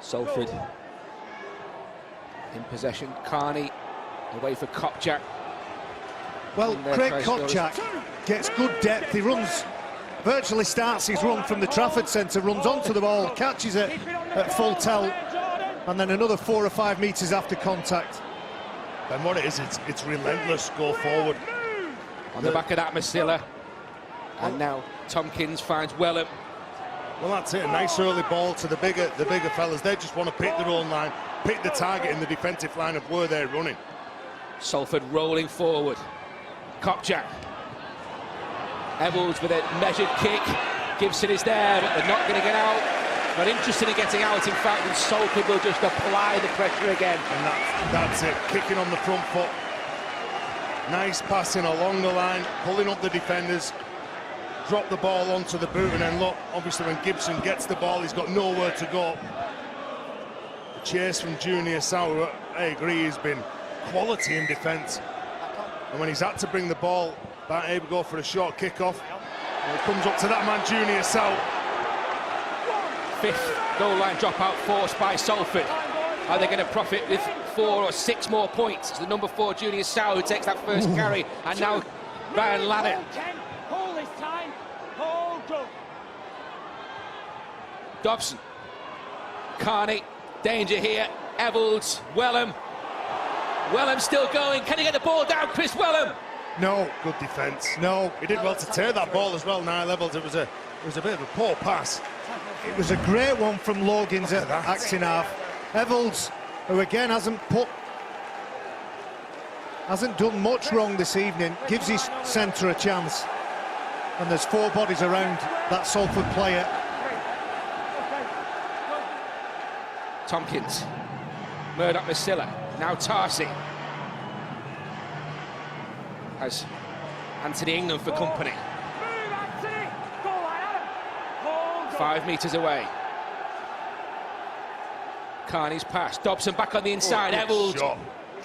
Salford in possession. Carney away for Kopchak. Well, Craig Kopchak gets good depth. He runs, virtually starts his run from the Trafford Centre, runs onto the ball, catches it at full tilt, and then another 4 or 5 metres after contact. And what it is, it's relentless, go forward. On the back of that, Masilla. And now Tompkins finds Wellham. Well, that's it, a nice early ball to the bigger fellas. They just want to pick their own line, pick the target in the defensive line of where they're running. Salford rolling forward. Kopchak. Evalds with a measured kick. Gibson is there, but they're not going to get out. Not interested in getting out, in fact, and Salford will just apply the pressure again. And that's it, kicking on the front foot. Nice passing along the line, pulling up the defenders. Drop the ball onto the boot, and then look, obviously when Gibson gets the ball, he's got nowhere to go. The chase from Junior Sauer, I agree, he's been quality in defence. And when he's had to bring the ball back, able to go for a short kick-off, it comes up to that man, Junior Sauer. 5th goal line dropout forced by Salford. Are they going to profit with 4 or 6 more points? It's the number 4, Junior Sauer, who takes that first carry, and now Ryan Ladder. Dobson, Carney, danger here, Evalds, Wellham still going, can he get the ball down, Chris Wellham? No, good defence. No, he did well to tear that ball as well. Niall Evalds, it was a bit of a poor pass. It was a great one from Logins at acting half. Evalds, who again hasn't done much wrong this evening, gives his centre a chance. And there's 4 bodies around that Salford player. Tompkins, Murdoch Masilla, now Tarsi. Has Anthony Ingham for company. 5 metres away. Carney's pass, Dobson back on the inside, Evalds.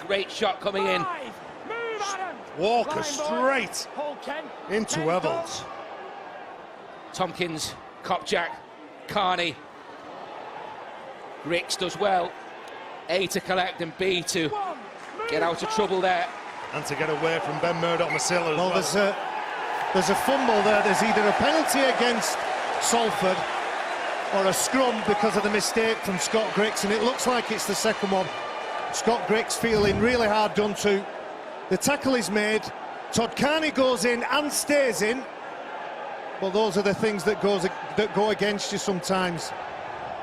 Great shot coming in. Walker straight into Evalds. Tompkins, Kopchak, Carney. Ricks does well. A to collect and B to get out of trouble there. And to get away from Ben Murdoch Masilla as well. There's there's a fumble there. There's either a penalty against Salford or a scrum because of the mistake from Scott Griggs, and it looks like it's the second one. Scott Griggs feeling really hard done to. The tackle is made. Todd Carney goes in and stays in. Well, those are the things that go against you sometimes.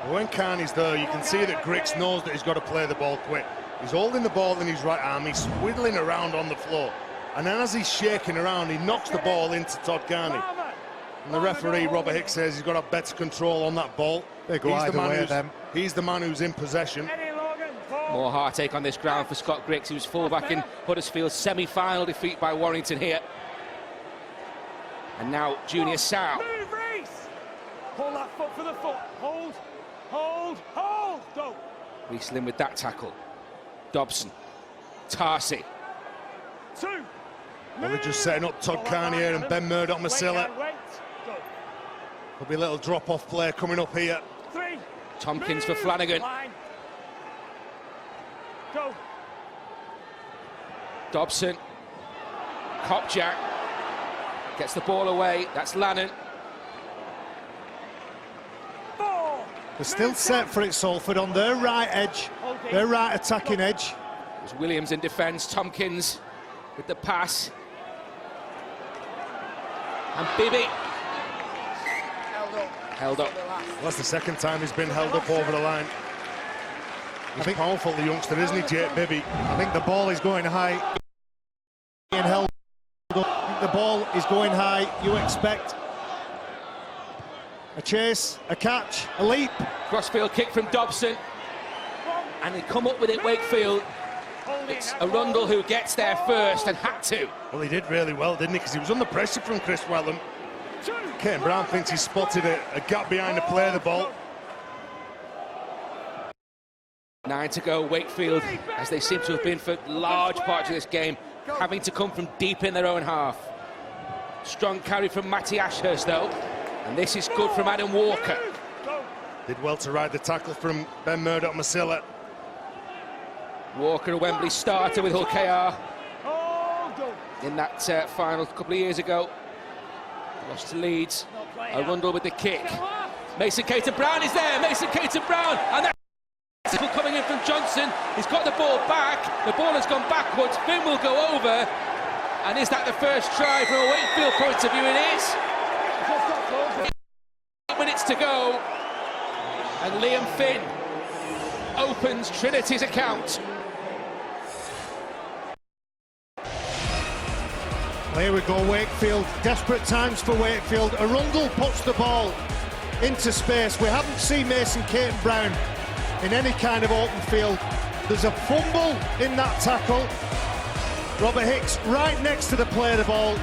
When Carney's there, you can see that Griggs knows that he's got to play the ball quick. He's holding the ball in his right arm, he's swiddling around on the floor, and then as he's shaking around, he knocks the ball into Todd Carney. And the referee, Robert Hicks, says he's got to have better control on that ball. He's the man who's in possession. More heartache on this ground for Scott Griggs, who's fullback in Huddersfield's semi-final defeat by Warrington here. And now Junior Sal. Move, Reece! Hold that foot for the foot. Hold, hold, hold. Go. Reece Lynn with that tackle. Dobson. Tarsi. Two. Well, they're just setting up Todd Carney here and Ben Murdoch-Masila. There'll be a little drop-off play coming up here. Three. Tompkins for Flanagan. Line. Go. Dobson. Kopczak. Gets the ball away. That's Lannan. Four. They're still set for it, Salford, on their right edge, their right attacking edge. There's Williams in defence. Tompkins with the pass. And Bibby. Held up. Well, that's the second time he's been held up over the line. He's powerful, the youngster, isn't he, Jake Bibby? I think the ball is going high. Being held up. The ball is going high. You expect a chase, a catch, a leap. Crossfield kick from Dobson. And they come up with it, Wakefield. It's Arundel who gets there first and had to. Well, he did really well, didn't he? Because he was under pressure from Chris Wellham. Kane Brown thinks he spotted a gap behind the play of the ball. 9 to go, Wakefield, as they seem to have been for large parts of this game, having to come from deep in their own half. Strong carry from Matty Ashurst, though, and this is good from Adam Walker. Did well to ride the tackle from Ben Murdoch-Masila. Walker, a Wembley starter with Hull KR in that final a couple of years ago. Lost to Leeds. Arundel with the kick. Mason Caton-Brown is there. Mason Caton-Brown, and that's coming in from Johnson. He's got the ball back. The ball has gone backwards. Finn will go over. And is that the first try from a Wakefield point of view? It is. 8 minutes to go. And Liam Finn opens Trinity's account. Here we go, Wakefield. Desperate times for Wakefield. Arundel puts the ball into space. We haven't seen Mason Caton-Brown in any kind of open field. There's a fumble in that tackle. Robert Hicks right next to the play of the ball.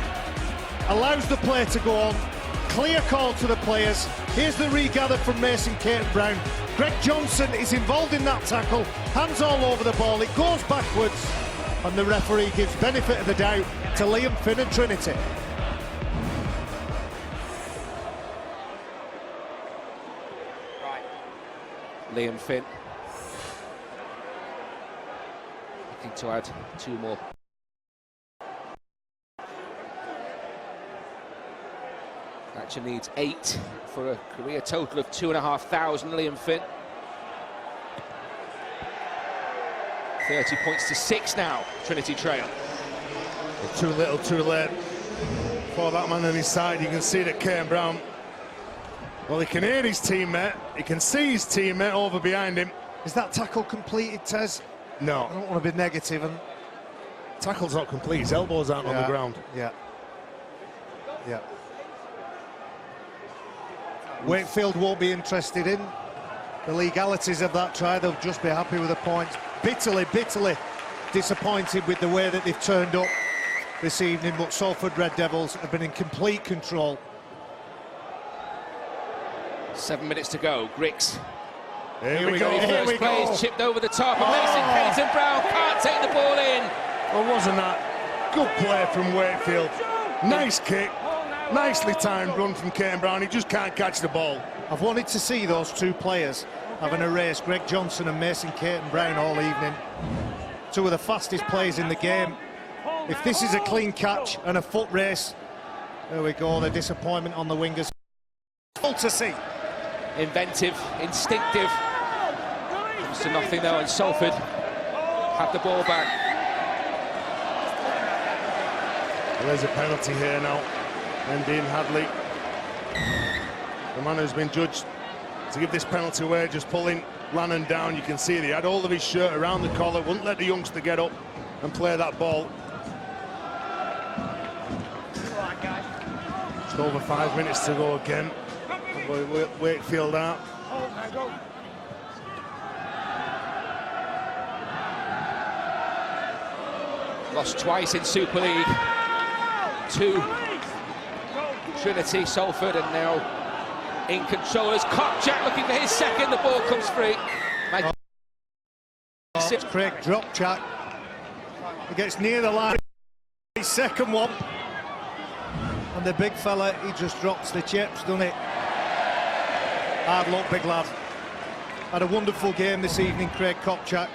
Allows the play to go on. Clear call to the players. Here's the regather from Mason Caton-Brown. Greg Johnson is involved in that tackle. Hands all over the ball. It goes backwards. And the referee gives benefit of the doubt to Liam Finn and Trinity. Liam Finn looking to add 2 more. Actually needs 8 for a career total of 2,500. Liam Finn. 30 points to 6 now, Trinity trail. Too little, too late for that man on his side. You can see that Kane Brown, well, he can hear his teammate, he can see his teammate over behind him. Is that tackle completed, Tez? No. I don't want to be negative. And tackle's not complete, his elbows aren't on the ground. Yeah. Yeah. Wakefield won't be interested in the legalities of that try. They'll just be happy with the points. Bitterly, bitterly disappointed with the way that they've turned up this evening, but Salford Red Devils have been in complete control. 7 minutes to go. Griggs. Here we go. First we play go. is chipped over the top. And Mason Caton-Brown can't take the ball in. Well, wasn't that good play from Wakefield? Nice kick. Nicely timed run from Kane Brown. He just can't catch the ball. I've wanted to see those 2 players having a race, Greg Johnson and Mason Caton-Brown, all evening. 2 of the fastest players in the game. If this is a clean catch and a foot race, There we go, the disappointment on the wingers. Full to see. Inventive, instinctive. Comes to nothing though, and Salford had the ball back. Well, there's a penalty here now. And Dean Hadley, the man who's been judged to give this penalty away, just pulling Lannan down. You can see that he had all of his shirt around the collar, wouldn't let the youngster get up and play that ball. Just over 5 minutes to go again. Wakefield out. Lost twice in Super League to Trinity, Salford, and now in control as Kopchak looking for his second. The ball comes free. Craig Dropchak. He gets near the line. His second one. And the big fella, he just drops the chips, doesn't it? Hard luck, big lad. Had a wonderful game this evening, Craig Kopchak.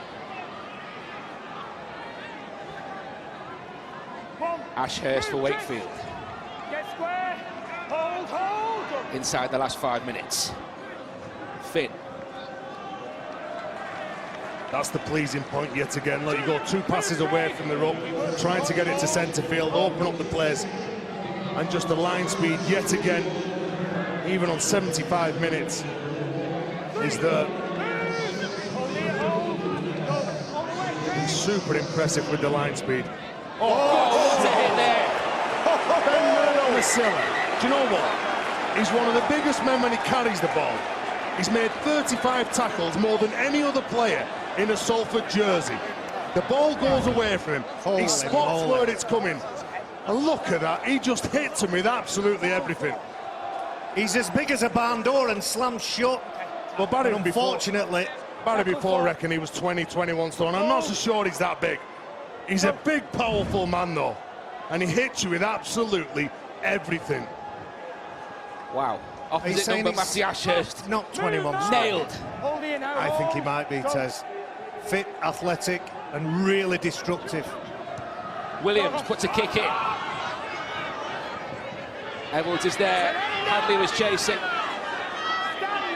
Ashurst for Wakefield. Get square. Hold. Inside the last 5 minutes. Finn. That's the pleasing point yet again. Look, you go 2 passes away from the ruck, trying to get it to centre field, open up the place, and just the line speed yet again, even on 75 minutes, is there. He's super impressive with the line speed. What's a hit there? Do you know what? He's one of the biggest men when he carries the ball. He's made 35 tackles, more than any other player in a Salford jersey. The ball goes away from him. He spots where it's coming. And look at that, he just hits him with absolutely everything. He's as big as a barn door and slams shut. Well, Barry, unfortunately, before reckon he was 20, 21 stone. I'm not so sure he's that big. He's a big, powerful man, though. And he hits you with absolutely everything. Wow. Opposite number, Matty Ashurst. Not 21 stone. Nailed. I think he might be, Tez. Fit, athletic, and really destructive. Williams puts a kick in. Edwards is there. Hadley was chasing.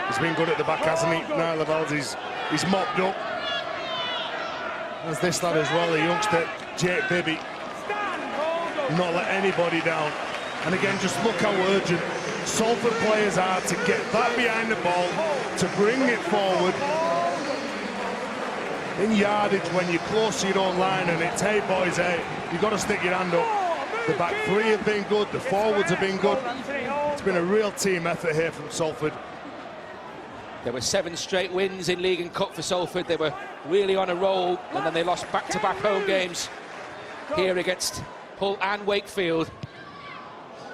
He's been good at the back, hasn't he? Now Laval's he's mopped up. There's this lad as well, the youngster, Jake Bibby. Not let anybody down. And again, just look how urgent Salford players are to get back behind the ball, to bring it forward. In yardage, when you're close to your own line and it's, hey boys, hey, you've got to stick your hand up. The back three have been good, the forwards have been good. It's been a real team effort here from Salford. There were 7 straight wins in League and Cup for Salford. They were really on a roll, and then they lost back-to-back home games here against Hull and Wakefield.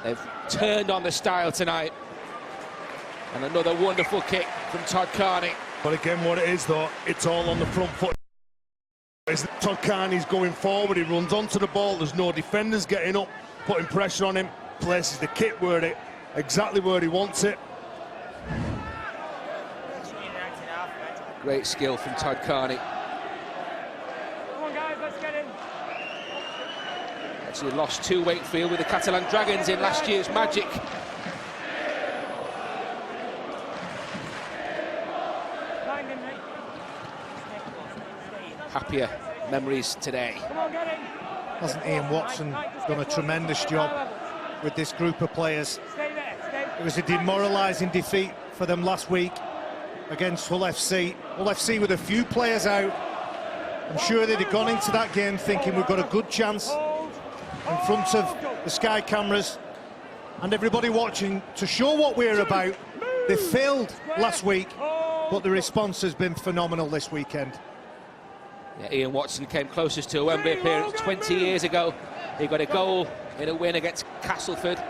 They've turned on the style tonight. And another wonderful kick from Todd Carney. But again, what it is, though, it's all on the front foot. Todd Carney's going forward, he runs onto the ball, there's no defenders getting up, putting pressure on him, places the kit exactly where he wants it. Great skill from Todd Carney. Come on, guys, let's get in. Actually lost to Wakefield with the Catalan Dragons in last year's Magic. Happier memories today. Come on, get in. Hasn't Ian Watson done a tremendous job with this group of players? Stay there, stay. It was a demoralising defeat for them last week against Hull FC. Hull FC with a few players out. I'm sure they'd have gone into that game thinking we've got a good chance in front of the Sky cameras and everybody watching to show what we're about. They failed last week, but the response has been phenomenal this weekend. Yeah, Ian Watson came closest to a Wembley appearance 20 years ago. He got a goal in a win against Castleford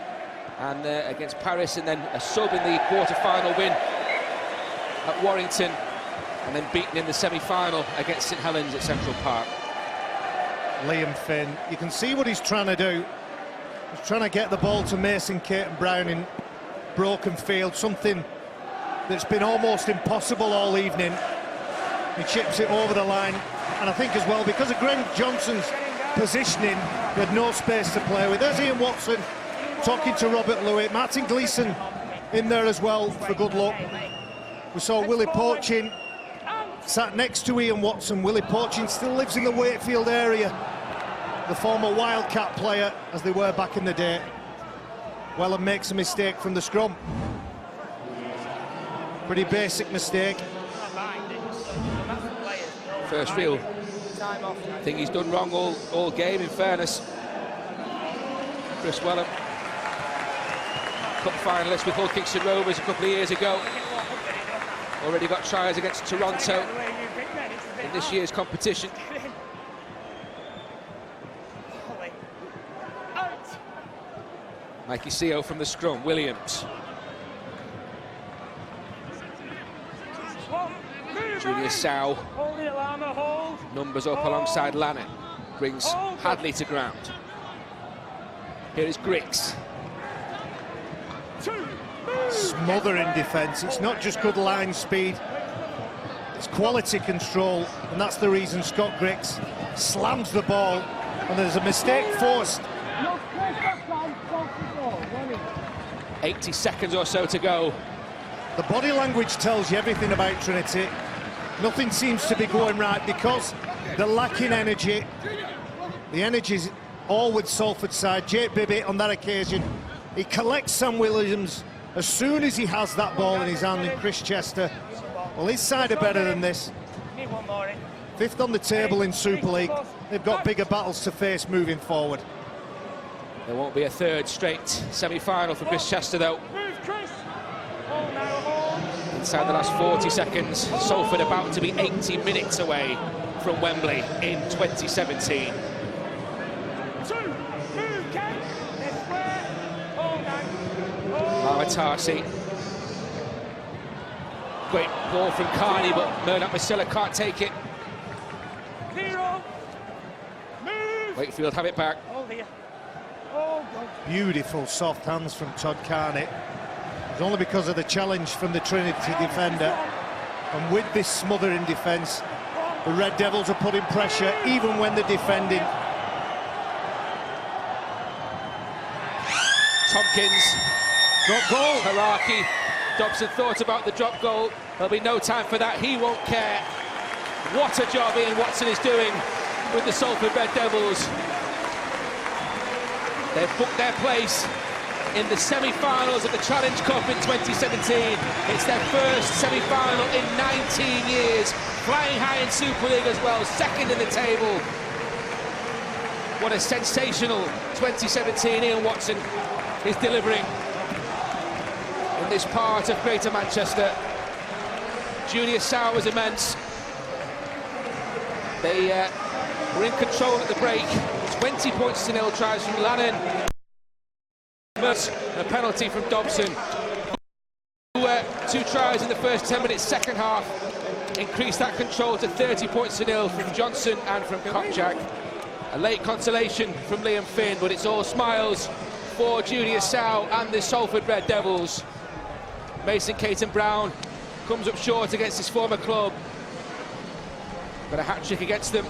and against Paris, and then a sub in the quarter-final win at Warrington, and then beaten in the semi-final against St Helens at Central Park. Liam Finn, you can see what he's trying to do. He's trying to get the ball to Mason Caton-Brown in broken field, something that's been almost impossible all evening. He chips it over the line, and I think as well, because of Greg Johnson's positioning, he had no space to play with. There's Ian Watson talking to Robert Lewitt. Martin Gleeson in there as well for good luck. We saw Willie Porchin sat next to Ian Watson. Willie Porchin still lives in the Wakefield area. The former Wildcat player, as they were back in the day. Welham makes a mistake from the scrum. Pretty basic mistake. First real thing he's done wrong all game, in fairness. Chris Welham, cup finalist with Hull Kingston Rovers a couple of years ago. Already got tries against Toronto in this year's competition. Mikey Seo from the scrum, Williams. Junior Sow, numbers up alongside Lannan, brings Hadley to ground. Here is Griggs. Smothering defence. It's not just good line speed, it's quality control, and that's the reason Scott Griggs slams the ball, and there's a mistake forced. 80 seconds or so to go. The body language tells you everything about Trinity. Nothing seems to be going right because they're lacking energy. The energy's all with Salford side. Jake Bibbitt on that occasion, he collects Sam Williams as soon as he has that ball in his hand, and Chris Chester, well, his side are better than this. Fifth on the table in Super League. They've got bigger battles to face moving forward. There won't be a third straight semi-final for Chris Chester, though. Inside the last 40 seconds, Salford about to be 80 minutes away from Wembley in 2017. Martasi. Great ball from Carney, but Murdoch Masilla can't take it. Wakefield have it back. Beautiful soft hands from Todd Carney. It's only because of the challenge from the Trinity defender. And with this smothering defence, the Red Devils are putting pressure even when they're defending. Tompkins. Drop goal. Haraki. Dobson thought about the drop goal. There'll be no time for that. He won't care. What a job Ian Watson is doing with the Salford Red Devils. They've booked their place in the semi-finals of the Challenge Cup in 2017. It's their first semi-final in 19 years. Flying high in Super League as well, second in the table. What a sensational 2017 Ian Watson is delivering in this part of Greater Manchester. Junior Sow was immense. They were in control at the break. 20 points to nil, tries from Lannan. A penalty from Dobson. Two tries in the first 10 minutes, second half. Increased that control to 30 points to nil from Johnson and from Kopczak. A late consolation from Liam Finn, but it's all smiles for Junior Sow and the Salford Red Devils. Mason Caton-Brown comes up short against his former club, but a hat-trick against them.